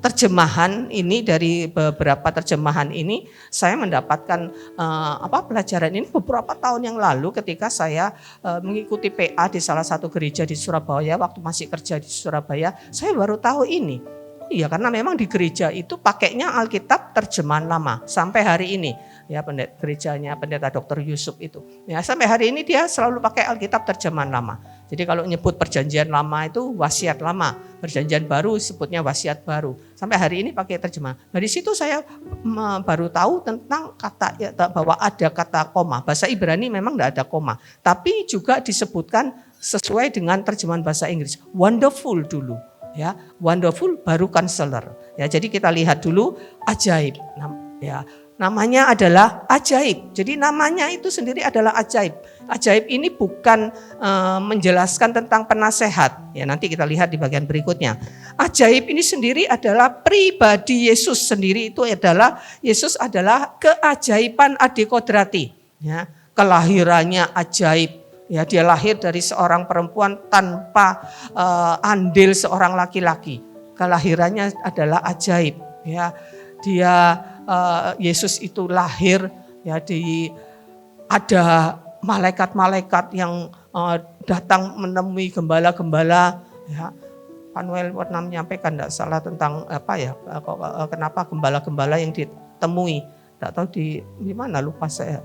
terjemahan ini, dari beberapa terjemahan ini, saya mendapatkan pelajaran ini beberapa tahun yang lalu ketika saya mengikuti PA di salah satu gereja di Surabaya. Waktu masih kerja di Surabaya, saya baru tahu ini. Iya, karena memang di gereja itu pakainya Alkitab terjemahan lama sampai hari ini. Ya, gerejanya pendeta Dr. Yusuf itu. Ya, sampai hari ini dia selalu pakai Alkitab terjemahan lama. Jadi kalau nyebut perjanjian lama itu wasiat lama, perjanjian baru sebutnya wasiat baru. Sampai hari ini pakai terjemahan. Dari situ saya baru tahu tentang kata bahwa ada kata koma. Bahasa Ibrani memang tidak ada koma, tapi juga disebutkan sesuai dengan terjemahan bahasa Inggris. Wonderful dulu. Ya, wonderful baru counselor. Ya, jadi kita lihat dulu ajaib. Ya, namanya adalah ajaib. Jadi namanya itu sendiri adalah ajaib. Ajaib ini bukan menjelaskan tentang penasehat. Ya, nanti kita lihat di bagian berikutnya. Ajaib ini sendiri adalah pribadi Yesus sendiri, itu adalah Yesus adalah keajaiban adikodrati. Ya, kelahirannya ajaib. Ya, dia lahir dari seorang perempuan tanpa andil seorang laki-laki. Kelahirannya adalah ajaib. Ya, Yesus itu lahir ya ada malaikat-malaikat yang datang menemui gembala-gembala. Ya, Pak Noel pernah menyampaikan tidak salah tentang kenapa gembala-gembala yang ditemui. Tidak tahu di mana, lupa saya.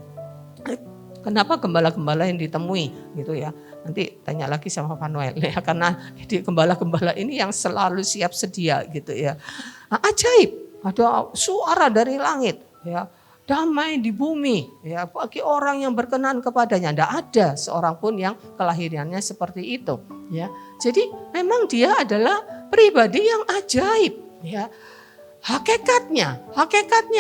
Kenapa gembala-gembala yang ditemui gitu ya. Nanti tanya lagi sama Pak Noel ya, karena di gembala-gembala ini yang selalu siap sedia gitu ya. Nah, ajaib, ada suara dari langit ya. Damai di bumi ya bagi orang yang berkenan kepadanya. Tidak ada seorang pun yang kelahirannya seperti itu ya. Jadi memang dia adalah pribadi yang ajaib ya. Hakikatnya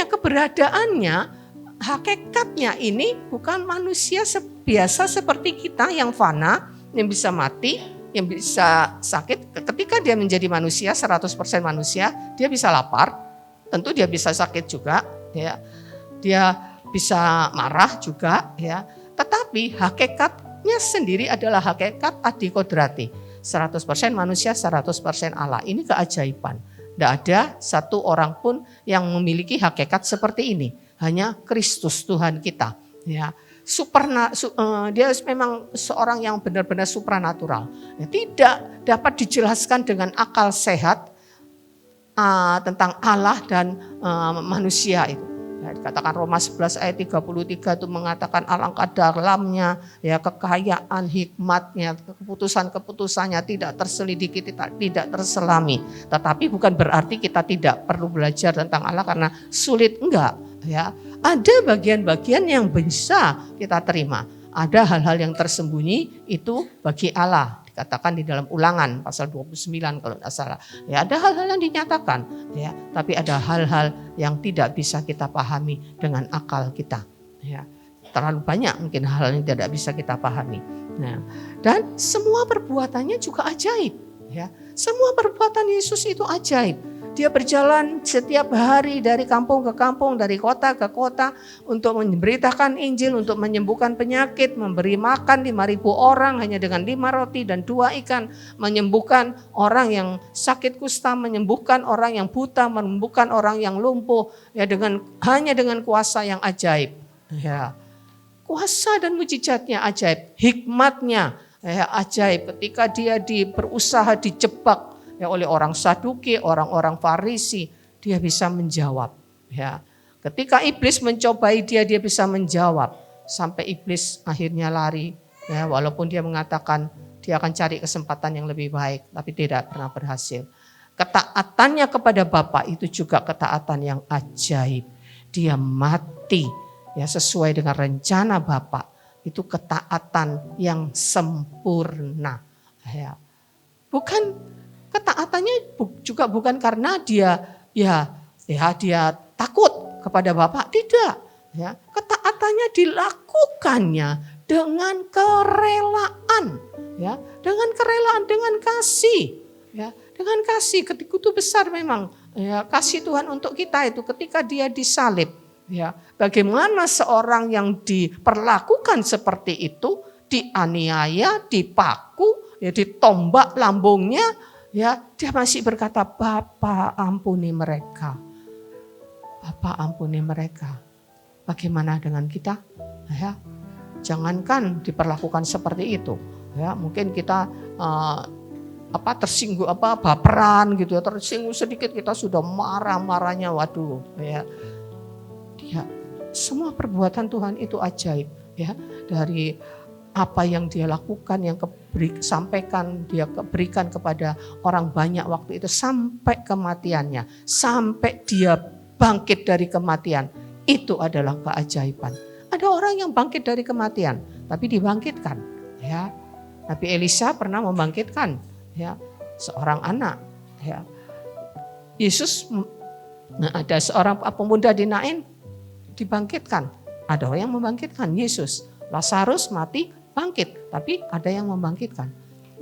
keberadaannya, hakikatnya ini bukan manusia biasa seperti kita yang fana, yang bisa mati, yang bisa sakit. Ketika dia menjadi manusia, 100% manusia, dia bisa lapar, tentu dia bisa sakit juga, ya. Dia bisa marah juga, ya. Tetapi hakikatnya sendiri adalah hakikat adikodrati. 100% manusia, 100% Allah. Ini keajaiban. Tidak ada satu orang pun yang memiliki hakikat seperti ini. Hanya Kristus Tuhan kita. Ya, dia memang seorang yang benar-benar supranatural. Ya, tidak dapat dijelaskan dengan akal sehat tentang Allah dan manusia itu. Ya, dikatakan Roma 11 ayat 33 itu mengatakan alangkah dalamnya ya kekayaan hikmatnya, keputusan-keputusannya tidak terselidiki, tidak terselami. Tetapi bukan berarti kita tidak perlu belajar tentang Allah karena sulit, enggak. Ya, ada bagian-bagian yang bisa kita terima. Ada hal-hal yang tersembunyi itu bagi Allah. Dikatakan di dalam Ulangan pasal 29 kalau tidak salah. Ya, ada hal-hal yang dinyatakan, ya, tapi ada hal-hal yang tidak bisa kita pahami dengan akal kita. Ya, terlalu banyak mungkin hal yang tidak bisa kita pahami. Nah, dan semua perbuatannya juga ajaib. Ya, semua perbuatan Yesus itu ajaib. Dia berjalan setiap hari dari kampung ke kampung, dari kota ke kota untuk memberitakan Injil, untuk menyembuhkan penyakit, memberi makan 5.000 orang hanya dengan 5 roti dan 2 ikan, menyembuhkan orang yang sakit kusta, menyembuhkan orang yang buta, menyembuhkan orang yang lumpuh, ya hanya dengan kuasa yang ajaib. Ya, kuasa dan mujizatnya ajaib, hikmatnya ya, ajaib. Ketika dia berusaha dijebak ya oleh orang Saduki, orang-orang Farisi, dia bisa menjawab. Ya, ketika iblis mencobai dia bisa menjawab sampai iblis akhirnya lari. Ya, walaupun dia mengatakan dia akan cari kesempatan yang lebih baik, tapi tidak pernah berhasil. Ketaatannya kepada Bapa itu juga ketaatan yang ajaib. Dia mati ya sesuai dengan rencana Bapa. Itu ketaatan yang sempurna. Ya, ketaatannya juga bukan karena dia takut kepada Bapa, tidak. Ya, ketaatannya dilakukannya dengan kerelaan, ya, dengan kasih, ya, dengan kasih. Ketika itu besar memang, ya, kasih Tuhan untuk kita itu ketika dia disalib, ya. Bagaimana seorang yang diperlakukan seperti itu, dianiaya, dipaku, ya ditombak lambungnya, ya dia masih berkata, Bapa ampuni mereka. Bapa ampuni mereka. Bagaimana dengan kita? Ya, jangankan diperlakukan seperti itu. Ya, mungkin kita tersinggung baperan gitu ya, tersinggung sedikit kita sudah marah-marahnya, waduh ya. Dia semua perbuatan Tuhan itu ajaib ya, dari apa yang dia lakukan, yang sampaikan, dia berikan kepada orang banyak waktu itu sampai kematiannya, sampai dia bangkit dari kematian, itu adalah keajaiban. Ada orang yang bangkit dari kematian, tapi dibangkitkan. Ya, Nabi Elisa pernah membangkitkan ya seorang anak. Ya, Yesus, ada seorang pemuda di Nain dibangkitkan. Ada orang yang membangkitkan Yesus. Lazarus mati, bangkit, tapi ada yang membangkitkan.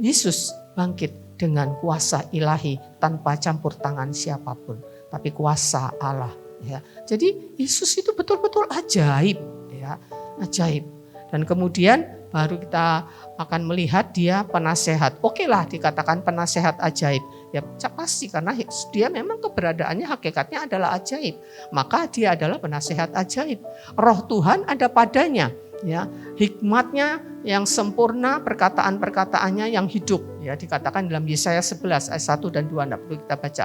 Yesus bangkit dengan kuasa ilahi tanpa campur tangan siapapun, tapi kuasa Allah. Ya, jadi Yesus itu betul-betul ajaib, ya, ajaib. Dan kemudian baru kita akan melihat dia penasehat. Oke lah dikatakan penasehat ajaib. Ya pasti karena dia memang keberadaannya hakikatnya adalah ajaib. Maka dia adalah penasehat ajaib. Roh Tuhan ada padanya. Ya, hikmatnya yang sempurna, perkataan-perkataannya yang hidup. Ya, dikatakan dalam Yesaya 11 ayat 1 dan 2, tidak perlu kita baca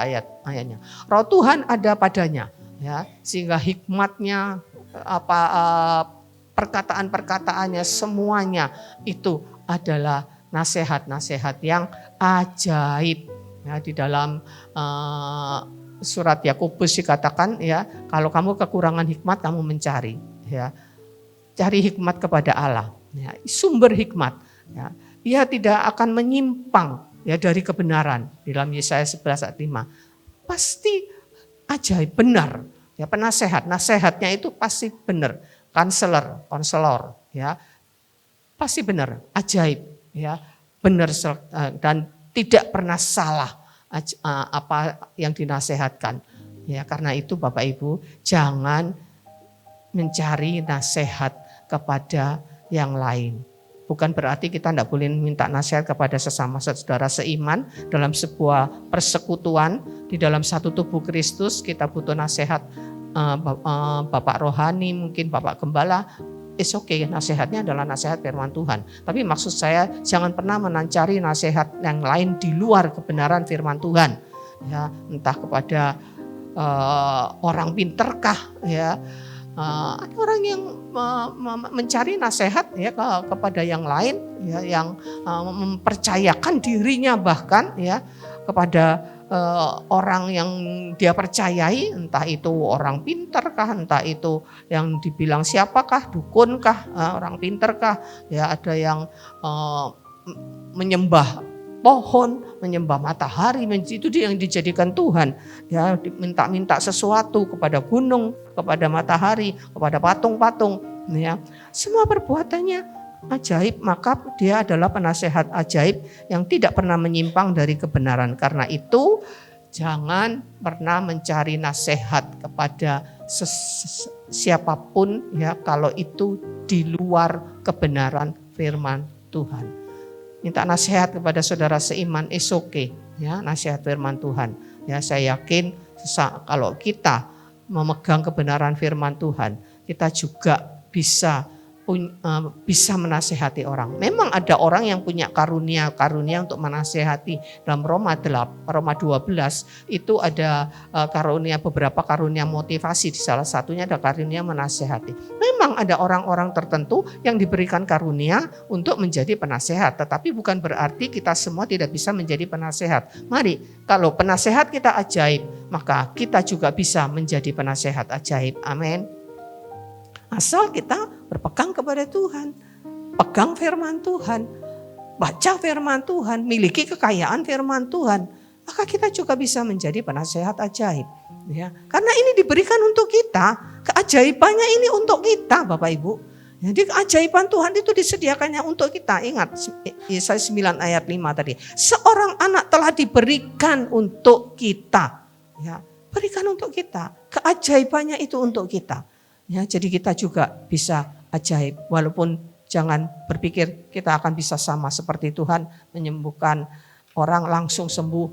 ayatnya. Roh Tuhan ada padanya. Ya, sehingga hikmatnya perkataan-perkataannya semuanya itu adalah nasihat-nasihat yang ajaib. Ya, di dalam surat Yakobus dikatakan ya, kalau kamu kekurangan hikmat kamu mencari, ya, cari hikmat kepada Allah, ya, sumber hikmat. Ya, ia tidak akan menyimpang ya dari kebenaran. Di dalam Yesaya 11 ayat 5 pasti ajaib, benar. Ya, penasehat, nasihatnya itu pasti benar. Konselor, ya, pasti benar, ajaib, ya, benar dan tidak pernah salah apa yang dinasehatkan. Ya, karena itu Bapak Ibu jangan mencari nasihat kepada yang lain. Bukan berarti kita tidak boleh minta nasihat kepada sesama saudara seiman dalam sebuah persekutuan di dalam satu tubuh Kristus. Kita butuh nasihat Bapak rohani, mungkin Bapak gembala. It's okay, nasihatnya adalah nasihat firman Tuhan. Tapi maksud saya jangan pernah mencari nasihat yang lain di luar kebenaran firman Tuhan. Ya, entah kepada orang pinterkah, ya. Ada orang yang mencari nasihat ya kepada yang lain, ya, yang mempercayakan dirinya bahkan ya kepada orang yang dia percayai, entah itu orang pintarkah, entah itu yang dibilang siapakah, dukunkah, orang pintarkah, ya ada yang menyembah pohon, menyembah matahari, itu dia yang dijadikan Tuhan. Ya, minta-minta sesuatu kepada gunung, kepada matahari, kepada patung-patung. Ya, semua perbuatannya ajaib, maka dia adalah penasehat ajaib yang tidak pernah menyimpang dari kebenaran. Karena itu jangan pernah mencari nasihat kepada siapapun ya kalau itu di luar kebenaran firman Tuhan. Minta nasihat kepada saudara seiman, is okay, ya, nasihat firman Tuhan. Ya, saya yakin kalau kita memegang kebenaran firman Tuhan, kita juga bisa menasehati orang. Memang ada orang yang punya karunia untuk menasehati. Dalam Roma 12 itu ada beberapa karunia motivasi. Di salah satunya ada karunia menasehati. Memang ada orang-orang tertentu yang diberikan karunia untuk menjadi penasehat. Tetapi bukan berarti kita semua tidak bisa menjadi penasehat. Mari, kalau penasehat kita ajaib, maka kita juga bisa menjadi penasehat ajaib. Amin. Asal kita berpegang kepada Tuhan, pegang firman Tuhan, baca firman Tuhan, miliki kekayaan firman Tuhan, maka kita juga bisa menjadi penasehat ajaib. Ya, karena ini diberikan untuk kita, keajaibannya ini untuk kita, Bapak Ibu. Jadi keajaiban Tuhan itu disediakannya untuk kita. Ingat Yesaya 9 ayat 5 tadi, seorang anak telah diberikan untuk kita. Ya, berikan untuk kita, keajaibannya itu untuk kita. Ya, jadi kita juga bisa ajaib walaupun Jangan berpikir kita akan bisa sama seperti Tuhan, menyembuhkan orang langsung sembuh,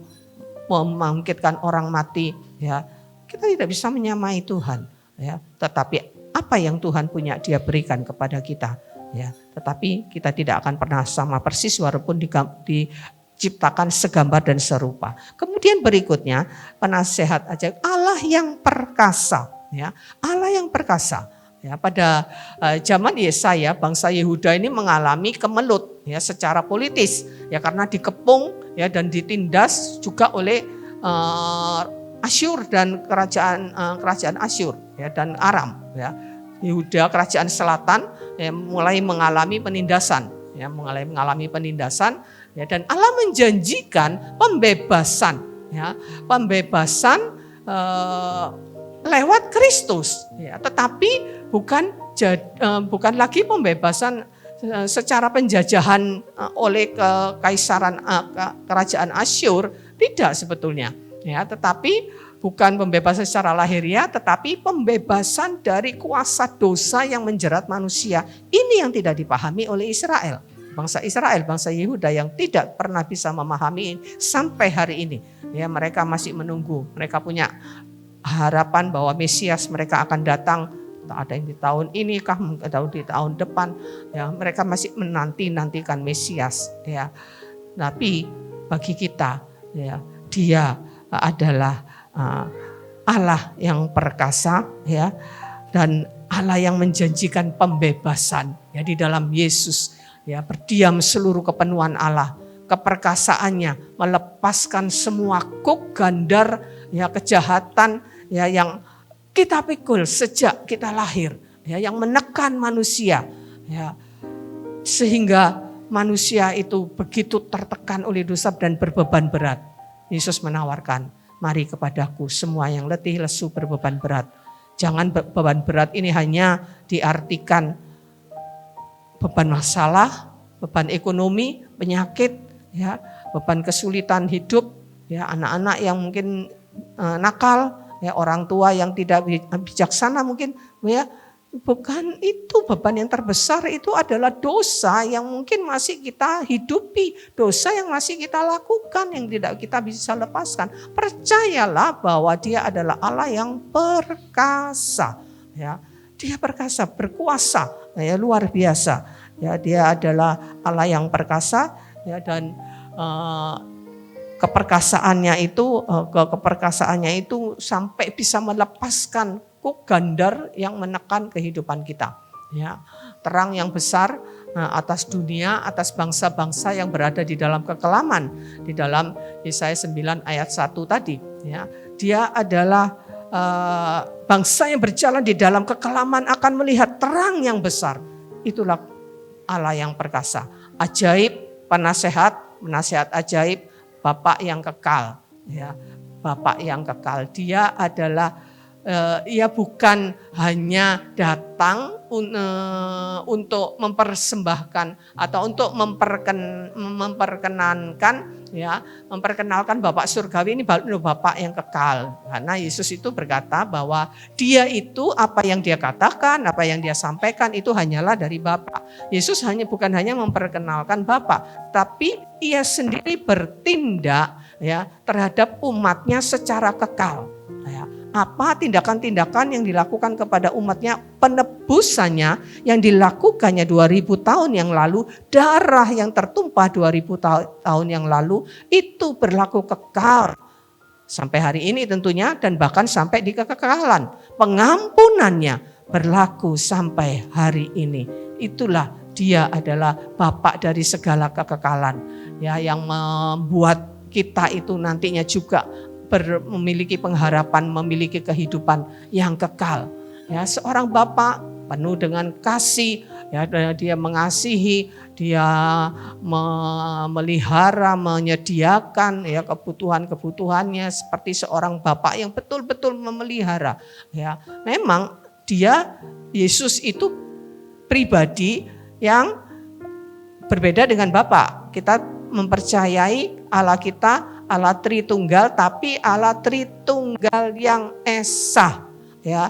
membangkitkan orang mati. Ya, kita tidak bisa menyamai Tuhan. Ya, tetapi apa yang Tuhan punya Dia berikan kepada kita. Ya, tetapi kita tidak akan pernah sama persis walaupun diciptakan segambar dan serupa. Kemudian berikutnya penasehat ajaib, Allah yang perkasa. Ya, Allah yang perkasa. Ya, pada zaman Yesaya, bangsa Yehuda ini mengalami kemelut ya secara politis ya karena dikepung ya dan ditindas juga oleh Asyur dan kerajaan Asyur ya dan Aram ya. Yehuda kerajaan selatan ya, mulai mengalami penindasan ya, mengalami penindasan ya, dan Allah menjanjikan pembebasan ya, pembebasan lewat Kristus ya, tetapi bukan lagi pembebasan secara penjajahan oleh kekaisaran kerajaan Asyur, tidak sebetulnya ya, tetapi bukan pembebasan secara lahiriah, tetapi pembebasan dari kuasa dosa yang menjerat manusia. Ini yang tidak dipahami oleh Israel. Bangsa Israel, bangsa Yehuda yang tidak pernah bisa memahami sampai hari ini. Ya, mereka masih menunggu. Mereka punya harapan bahwa Mesias mereka akan datang. Ada yang di tahun ini kah, atau di tahun depan. Ya, mereka masih menantikan Mesias. Ya, tapi bagi kita, ya, Dia adalah Allah yang perkasa ya, dan Allah yang menjanjikan pembebasan ya di dalam Yesus ya, berdiam seluruh kepenuhan Allah, keperkasaannya melepaskan semua kuk gandar ya, kejahatan ya yang kita pikul sejak kita lahir ya, yang menekan manusia ya, sehingga manusia itu begitu tertekan oleh dosa dan berbeban berat. Yesus menawarkan, mari kepadaku semua yang letih lesu berbeban berat. Jangan beban berat ini hanya diartikan beban masalah, beban ekonomi, penyakit, ya, beban kesulitan hidup, ya, anak-anak yang mungkin nakal, ya, orang tua yang tidak bijaksana mungkin, ya. Bukan itu beban yang terbesar, itu adalah dosa yang mungkin masih kita hidupi, dosa yang masih kita lakukan yang tidak kita bisa lepaskan. Percayalah bahwa Dia adalah Allah yang perkasa, ya. Dia perkasa, berkuasa, ya, luar biasa. Ya, Dia adalah Allah yang perkasa, ya, dan keperkasaannya itu sampai bisa melepaskan gandar yang menekan kehidupan kita. Ya, terang yang besar atas dunia, atas bangsa-bangsa yang berada di dalam kekelaman. Di dalam Yesaya 9 ayat 1 tadi. Ya, Dia adalah bangsa yang berjalan di dalam kekelaman akan melihat terang yang besar. Itulah Allah yang perkasa. Ajaib, penasehat ajaib, Bapa yang kekal. Ya, Bapa yang kekal. Dia adalah Ia bukan hanya datang untuk mempersembahkan atau untuk memperkenalkan Bapa surgawi ini Bapa yang kekal. Karena Yesus itu berkata bahwa Dia itu apa yang Dia katakan, apa yang Dia sampaikan itu hanyalah dari Bapa. Yesus bukan hanya memperkenalkan Bapa, tapi Ia sendiri bertindak ya terhadap umatnya secara kekal. Ya. Apa tindakan-tindakan yang dilakukan kepada umatnya, penebusannya yang dilakukannya 2000 tahun yang lalu, darah yang tertumpah 2000 tahun yang lalu, itu berlaku kekal. Sampai hari ini tentunya dan bahkan sampai di kekekalan. Pengampunannya berlaku sampai hari ini. Itulah Dia adalah Bapa dari segala kekekalan. Ya, yang membuat kita itu nantinya juga memiliki pengharapan, memiliki kehidupan yang kekal. Ya, seorang Bapa penuh dengan kasih, ya, Dia mengasihi, Dia memelihara, menyediakan ya kebutuhan-kebutuhannya seperti seorang Bapa yang betul-betul memelihara. Ya, memang Dia, Yesus itu pribadi yang berbeda dengan Bapa. Kita mempercayai Allah kita Allah Tritunggal, tapi Allah Tritunggal yang esa, ya,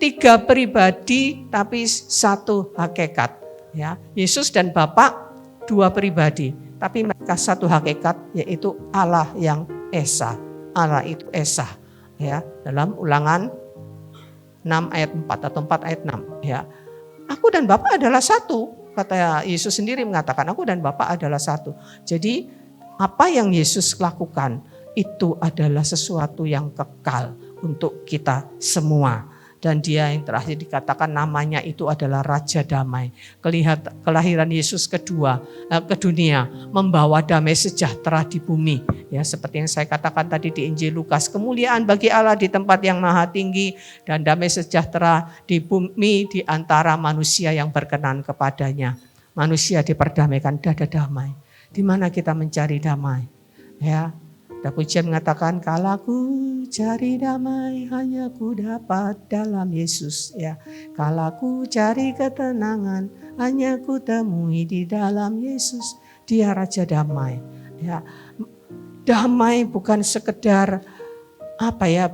3 pribadi tapi 1 hakikat. Ya, Yesus dan Bapa dua pribadi, tapi mereka satu hakikat, yaitu Allah yang Esa. Allah itu Esa. Ya, dalam Ulangan 6 ayat 4 atau 4 ayat 6. Ya, aku dan Bapa adalah satu. Kata Yesus sendiri mengatakan, aku dan Bapa adalah satu. Jadi apa yang Yesus lakukan itu adalah sesuatu yang kekal untuk kita semua. Dan dia yang terakhir dikatakan namanya itu adalah Raja Damai. Kelahiran Yesus kedua ke dunia membawa damai sejahtera di bumi. Ya, seperti yang saya katakan tadi di Injil Lukas, kemuliaan bagi Allah di tempat yang maha tinggi dan damai sejahtera di bumi di antara manusia yang berkenan kepadanya. Manusia diperdamaikan, ada damai. Di mana kita mencari damai? Ya, ada pujian mengatakan, kalau ku cari damai hanya ku dapat dalam Yesus. Ya, kalau ku cari ketenangan hanya ku temui di dalam Yesus. Dia Raja Damai. Ya, damai bukan sekedar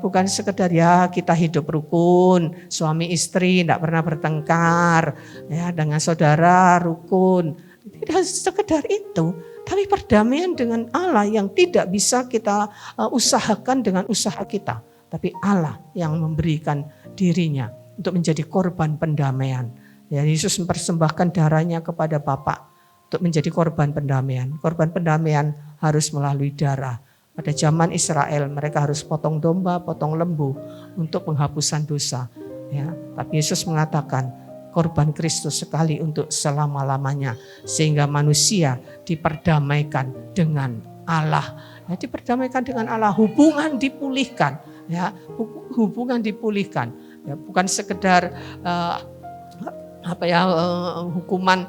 bukan sekedar ya kita hidup rukun, suami istri tidak pernah bertengkar, ya dengan saudara rukun. Tidak sekedar itu. Tapi perdamaian dengan Allah yang tidak bisa kita usahakan dengan usaha kita. Tapi Allah yang memberikan dirinya untuk menjadi korban pendamaian. Ya, Yesus mempersembahkan darahnya kepada Bapa untuk menjadi korban pendamaian. Korban pendamaian harus melalui darah. Pada zaman Israel mereka harus potong domba, potong lembu untuk penghapusan dosa. Ya, tapi Yesus mengatakan, korban Kristus sekali untuk selama-lamanya sehingga manusia diperdamaikan dengan Allah. Ya, diperdamaikan dengan Allah, hubungan dipulihkan, ya, hubungan dipulihkan. Ya, bukan sekedar hukuman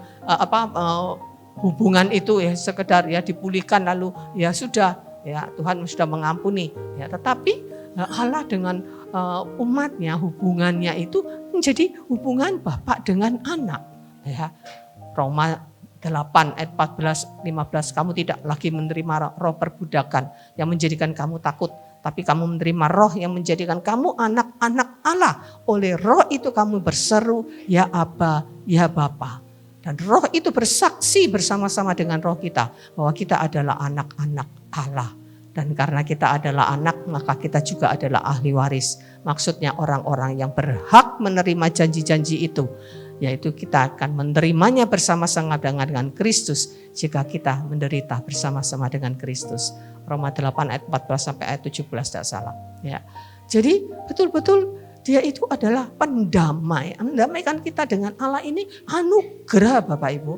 hubungan itu ya sekedar ya dipulihkan lalu ya sudah, ya Tuhan sudah mengampuni, ya, tetapi Allah dengan umatnya hubungannya itu menjadi hubungan Bapak dengan anak. Ya, Roma 8 ayat 14-15, kamu tidak lagi menerima roh perbudakan yang menjadikan kamu takut, tapi kamu menerima roh yang menjadikan kamu anak-anak Allah. Oleh roh itu kamu berseru, ya Aba, ya Bapa. Dan roh itu bersaksi bersama-sama dengan roh kita bahwa kita adalah anak-anak Allah. Dan karena kita adalah anak, maka kita juga adalah ahli waris. Maksudnya orang-orang yang berhak menerima janji-janji itu, yaitu kita akan menerimanya bersama-sama dengan Kristus jika kita menderita bersama-sama dengan Kristus. Roma 8 ayat 14 sampai ayat 17 tidak salah. Ya. Jadi betul-betul dia itu adalah pendamai. Mendamaikan kita dengan Allah ini anugerah Bapak Ibu.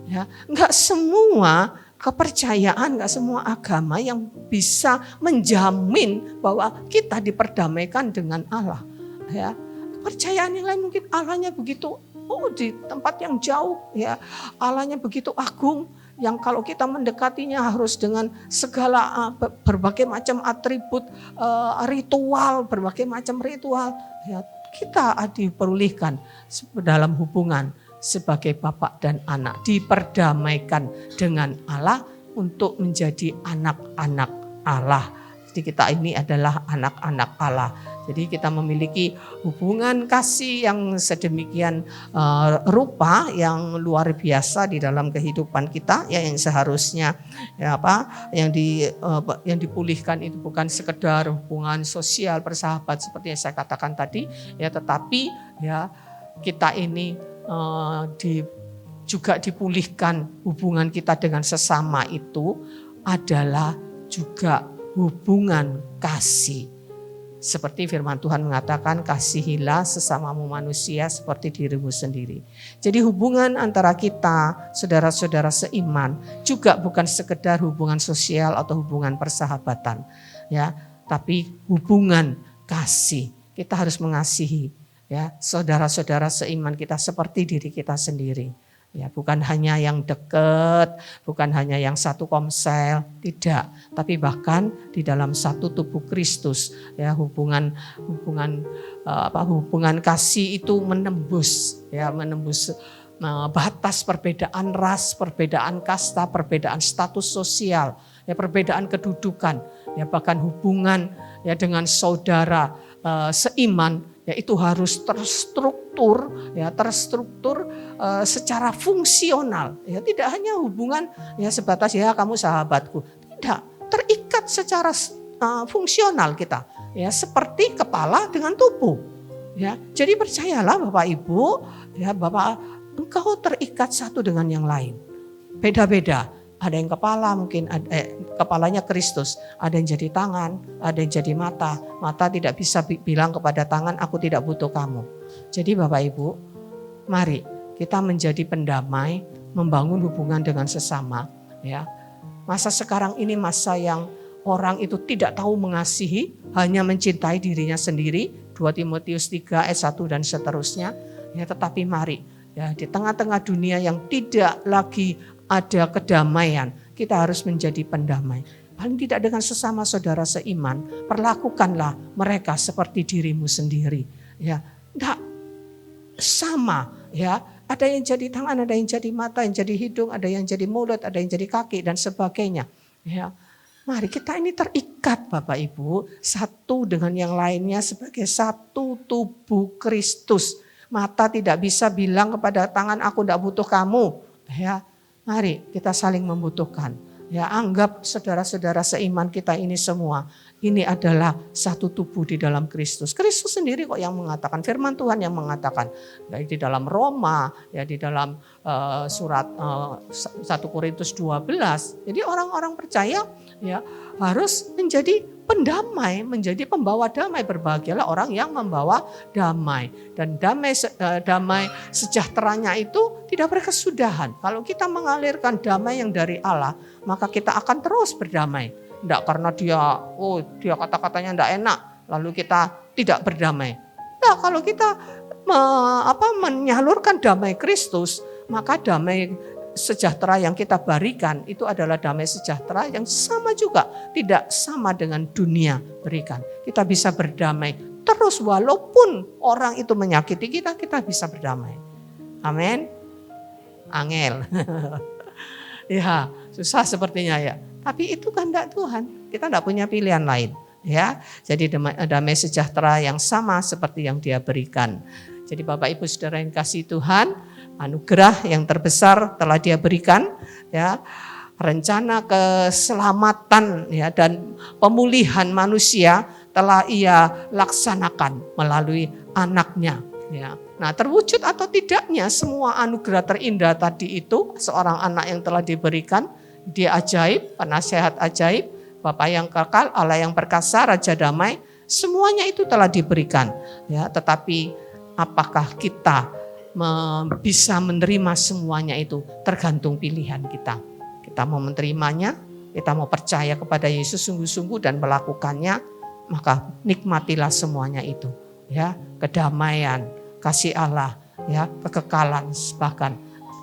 Ya, enggak semua kepercayaan, enggak semua agama yang bisa menjamin bahwa kita diperdamaikan dengan Allah. Ya, kepercayaan yang lain mungkin Allahnya begitu di tempat yang jauh, ya Allahnya begitu agung, yang kalau kita mendekatinya harus dengan segala berbagai macam atribut ritual, berbagai macam ritual. Ya, kita diperolehkan dalam hubungan sebagai bapak dan anak, diperdamaikan dengan Allah untuk menjadi anak-anak Allah. Jadi kita ini adalah anak-anak Allah. Jadi kita memiliki hubungan kasih yang sedemikian rupa, yang luar biasa di dalam kehidupan kita, ya, yang seharusnya yang dipulihkan itu bukan sekedar hubungan sosial persahabat seperti yang saya katakan tadi, ya, tetapi ya kita ini juga dipulihkan hubungan kita dengan sesama itu adalah juga hubungan kasih. Seperti firman Tuhan mengatakan, kasihilah sesamamu manusia seperti dirimu sendiri. Jadi hubungan antara kita, saudara-saudara seiman, juga bukan sekedar hubungan sosial atau hubungan persahabatan, ya, tapi hubungan kasih. Kita harus mengasihi, ya, saudara-saudara seiman kita seperti diri kita sendiri. Ya, bukan hanya yang dekat, bukan hanya yang satu komsel, tidak, tapi bahkan di dalam satu tubuh Kristus, ya, hubungan kasih itu menembus batas perbedaan ras, perbedaan kasta, perbedaan status sosial, ya, perbedaan kedudukan, ya, bahkan hubungan ya dengan saudara seiman, ya itu harus terstruktur secara fungsional. Ya tidak hanya hubungan ya sebatas ya kamu sahabatku. Tidak, terikat secara fungsional kita. Ya seperti kepala dengan tubuh. Ya, jadi percayalah Bapak Ibu, ya Bapak, engkau terikat satu dengan yang lain. Beda-beda. Ada yang kepala mungkin, kepalanya Kristus. Ada yang jadi tangan, ada yang jadi mata. Mata tidak bisa bilang kepada tangan, aku tidak butuh kamu. Jadi Bapak Ibu, mari kita menjadi pendamai, membangun hubungan dengan sesama. Ya, masa sekarang ini masa yang orang itu tidak tahu mengasihi, hanya mencintai dirinya sendiri. 2 Timotius 3 ayat 1 dan seterusnya. Ya, tetapi mari ya di tengah-tengah dunia yang tidak lagi ada kedamaian, kita harus menjadi pendamai. Paling tidak dengan sesama saudara seiman, perlakukanlah mereka seperti dirimu sendiri. Ya, enggak sama ya. Ada yang jadi tangan, ada yang jadi mata, yang jadi hidung, ada yang jadi mulut, ada yang jadi kaki dan sebagainya. Ya. Mari kita ini terikat Bapak Ibu, satu dengan yang lainnya sebagai satu tubuh Kristus. Mata tidak bisa bilang kepada tangan aku tidak butuh kamu. Ya, mari kita saling membutuhkan. Ya, anggap saudara-saudara seiman kita ini semua. Ini adalah satu tubuh di dalam Kristus. Kristus sendiri kok yang mengatakan, firman Tuhan yang mengatakan. Baik di dalam Roma, ya di dalam surat 1 Korintus 12. Jadi orang-orang percaya ya harus menjadi pendamai, menjadi pembawa damai. Berbahagialah orang yang membawa damai. Dan damai sejahteranya itu tidak berkesudahan. Kalau kita mengalirkan damai yang dari Allah, maka kita akan terus berdamai. Tidak karena dia kata-katanya tidak enak, lalu kita tidak berdamai. Nah, kalau kita menyalurkan damai Kristus, maka damai sejahtera yang kita berikan itu adalah damai sejahtera yang sama juga, tidak sama dengan dunia berikan. Kita bisa berdamai terus walaupun orang itu menyakiti kita, kita bisa berdamai. Amin. Angel. Ya, susah sepertinya ya. Tapi itu kehendak Tuhan. Kita tidak punya pilihan lain. Ya, jadi damai sejahtera yang sama seperti yang Dia berikan. Jadi Bapak Ibu Saudara yang kasih Tuhan, anugerah yang terbesar telah Dia berikan. Ya, rencana keselamatan ya dan pemulihan manusia telah Ia laksanakan melalui Anak-Nya. Ya. Nah, terwujud atau tidaknya semua anugerah terindah tadi itu, seorang anak yang telah diberikan, Dia ajaib, penasehat ajaib, Bapa yang kekal, Allah yang perkasa, Raja damai, semuanya itu telah diberikan. Ya, tetapi apakah kita bisa menerima semuanya itu tergantung pilihan kita. Kita mau menerimanya, kita mau percaya kepada Yesus sungguh-sungguh dan melakukannya, maka nikmatilah semuanya itu. Ya, kedamaian, kasih Allah, ya, kekekalan bahkan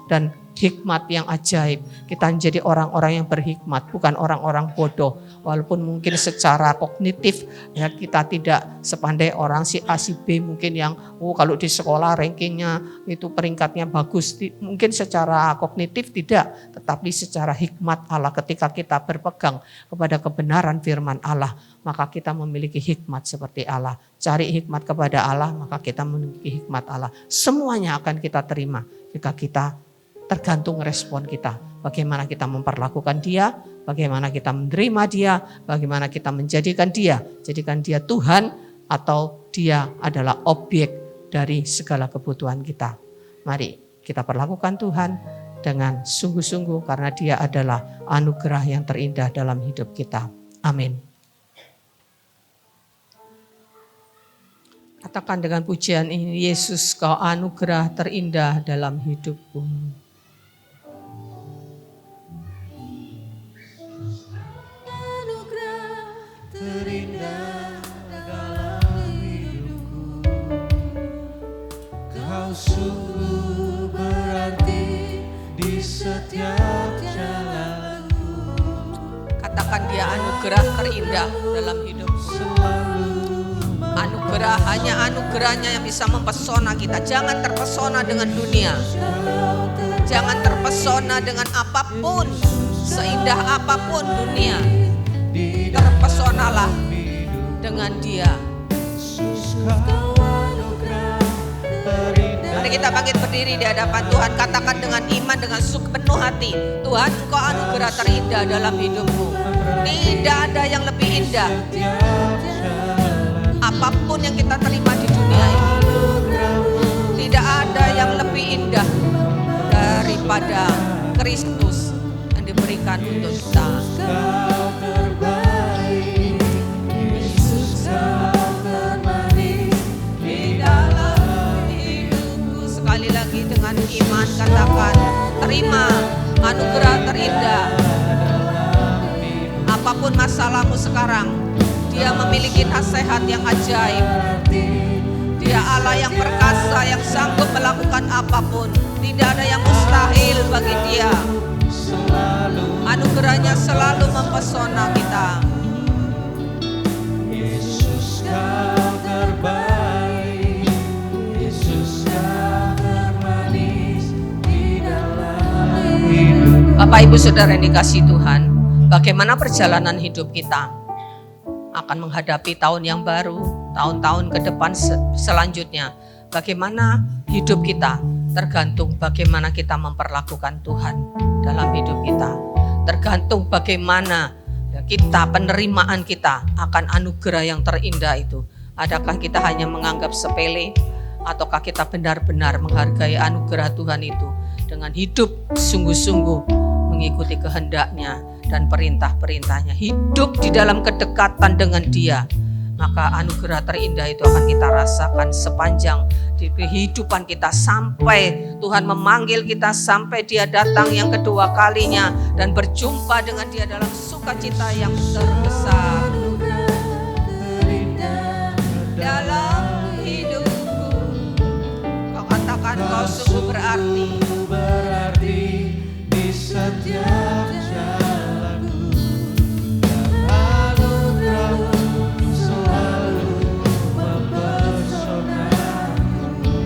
dan hikmat yang ajaib. Kita menjadi orang-orang yang berhikmat, bukan orang-orang bodoh. Walaupun mungkin secara kognitif ya kita tidak sepandai orang si A si B mungkin yang kalau di sekolah rankingnya itu peringkatnya bagus. Mungkin secara kognitif tidak, tetapi secara hikmat Allah ketika kita berpegang kepada kebenaran firman Allah, maka kita memiliki hikmat seperti Allah. Cari hikmat kepada Allah, maka kita memiliki hikmat Allah. Semuanya akan kita terima jika kita tergantung respon kita. Bagaimana kita memperlakukan Dia, bagaimana kita menerima Dia, bagaimana kita menjadikan Dia. Jadikan Dia Tuhan atau Dia adalah objek dari segala kebutuhan kita. Mari kita perlakukan Tuhan dengan sungguh-sungguh karena Dia adalah anugerah yang terindah dalam hidup kita. Amin. Katakan dengan pujian ini, Yesus Kau anugerah terindah dalam hidupku. Terindah dalam hidupku, Kau sungguh berarti di setiap jalanku. Katakan Dia anugerah terindah dalam hidupku. Anugerah, hanya anugerahnya yang bisa mempesona kita. Jangan terpesona dengan dunia. Jangan terpesona dengan apapun, seindah apapun dunia. Terpesonalah dengan Dia. Kau Mari kita bangkit berdiri di hadapan Tuhan. Katakan dengan iman, dengan penuh hati, Tuhan, Engkau anugerah terindah dalam hidupku. Tidak ada yang lebih indah. Apapun yang kita terima di dunia ini, tidak ada yang lebih indah daripada Kristus yang diberikan untuk kita. Sekali lagi dengan iman katakan, terima anugerah terindah. Apapun masalahmu sekarang, Dia memiliki nasihat yang ajaib. Dia Allah yang perkasa, yang sanggup melakukan apapun. Tidak ada yang mustahil bagi Dia. Anugerahnya selalu mempesona kita. Yesus Kau terbaik, Yesus Kau termanis di dalam hidup. Bapak Ibu Saudara yang dikasihi Tuhan, bagaimana perjalanan hidup kita akan menghadapi tahun yang baru, tahun-tahun ke depan selanjutnya. Bagaimana hidup kita tergantung bagaimana kita memperlakukan Tuhan dalam hidup kita. Tergantung bagaimana kita, penerimaan kita akan anugerah yang terindah itu. Adakah kita hanya menganggap sepele, ataukah kita benar-benar menghargai anugerah Tuhan itu dengan hidup sungguh-sungguh mengikuti kehendak-Nya dan perintah-perintahnya, hidup di dalam kedekatan dengan Dia, maka anugerah terindah itu akan kita rasakan sepanjang di kehidupan kita sampai Tuhan memanggil kita, sampai Dia datang yang kedua kalinya dan berjumpa dengan Dia dalam sukacita yang terbesar dalam hidupku. Kau katakan kau sungguh berarti Di setiap jalanku, anugerah-Mu selalu mempesonaku.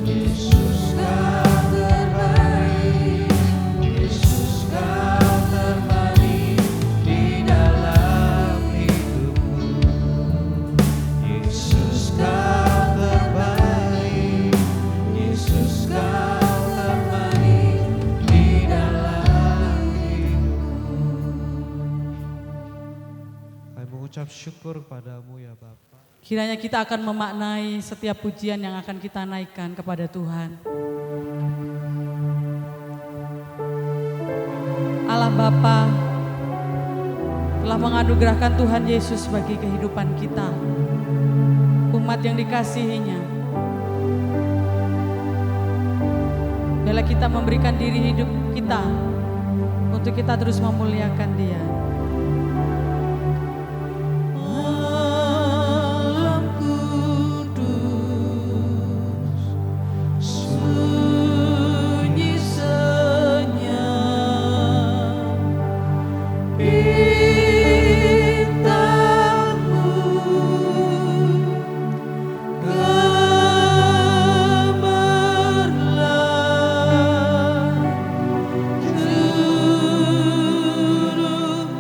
Yesus Kau terbaik, Yesus Kau termanis di dalam hidupku. Yesus Kau terbaik, Yesus Kau termanis di dalam hidupku. Kami mengucap syukur padamu ya Bapa. Kiranya kita akan memaknai setiap pujian yang akan kita naikkan kepada Tuhan. Allah Bapa telah menganugerahkan Tuhan Yesus bagi kehidupan kita, umat yang dikasihi-Nya. Bila kita memberikan diri hidup kita untuk kita terus memuliakan Dia. Malam kudus, sunyi senyap, bintang-Mu gemerlap, seluruh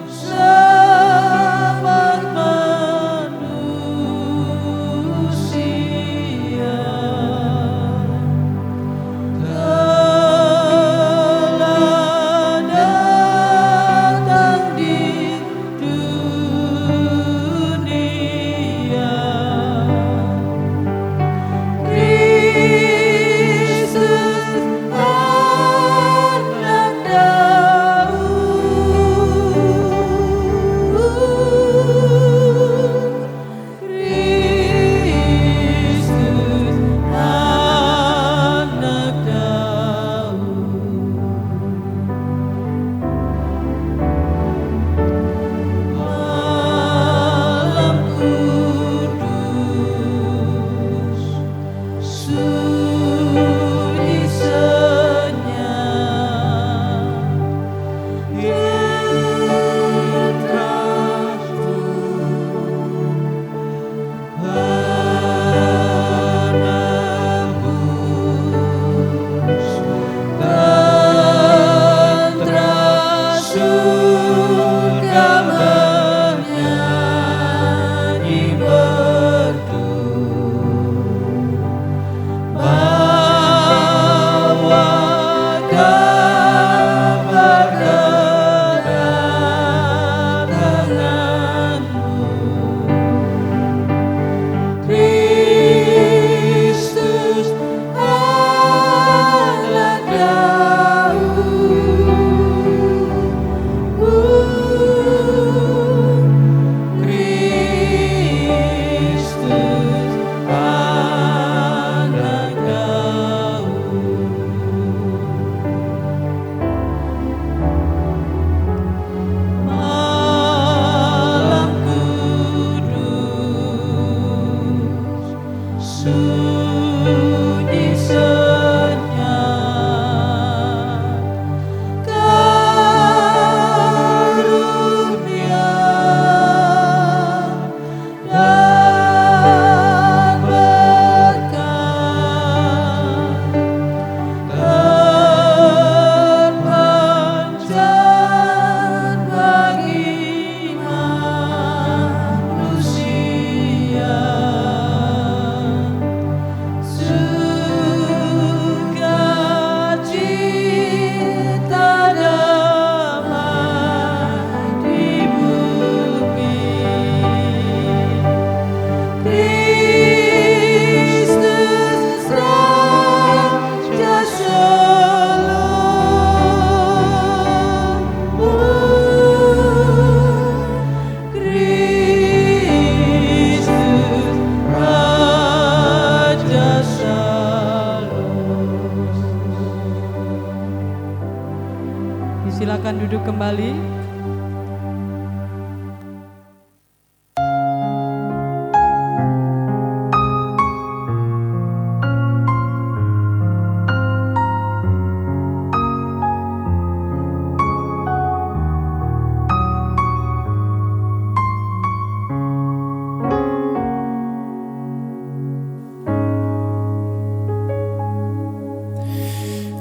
Silakan duduk kembali.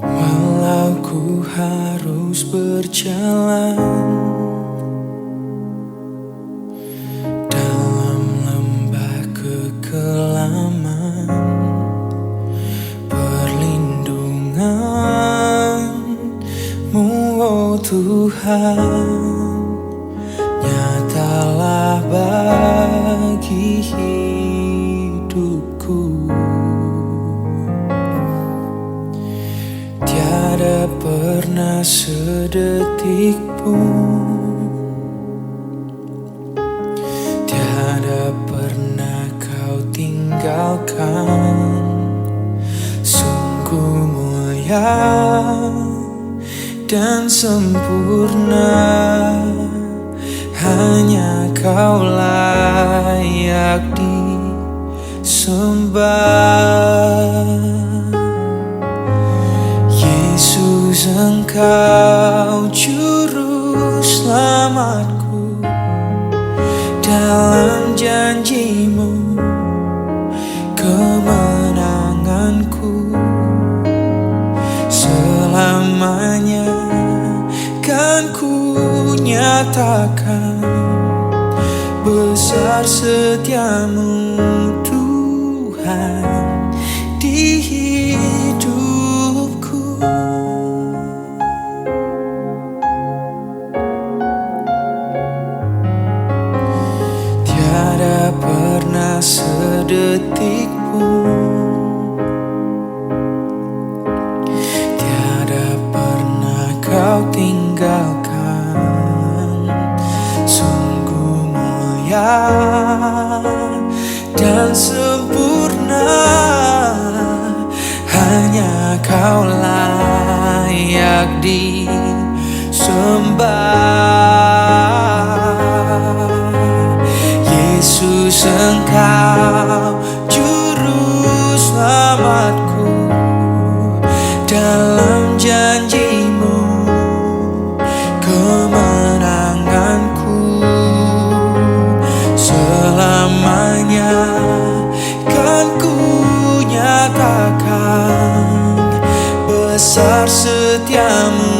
Walau ku harus berjalan dalam lembah kekelaman, perlindungan-Mu, oh Tuhan, nyatalah bagi hidupku. Tiada pernah sedetik pun, tiada pernah Kau tinggalkan. Sungguh mulia dan sempurna, hanya Kau layak disembah. Yesus, Engkau juru selamatku, dalam janji-Mu kemenanganku. Selamanya kan ku nyatakan besar setia-Mu Tuhan di hidupku. Tiada pernah sedetik pun, tiada pernah Kau tinggalkan. Sungguh mulia dan sempurna, hanya Kau layak disembah. Yesus, Engkau juru selamatku, dalam janji-Mu kemenanganku. Selamanya kan ku nyatakan besar setia-Mu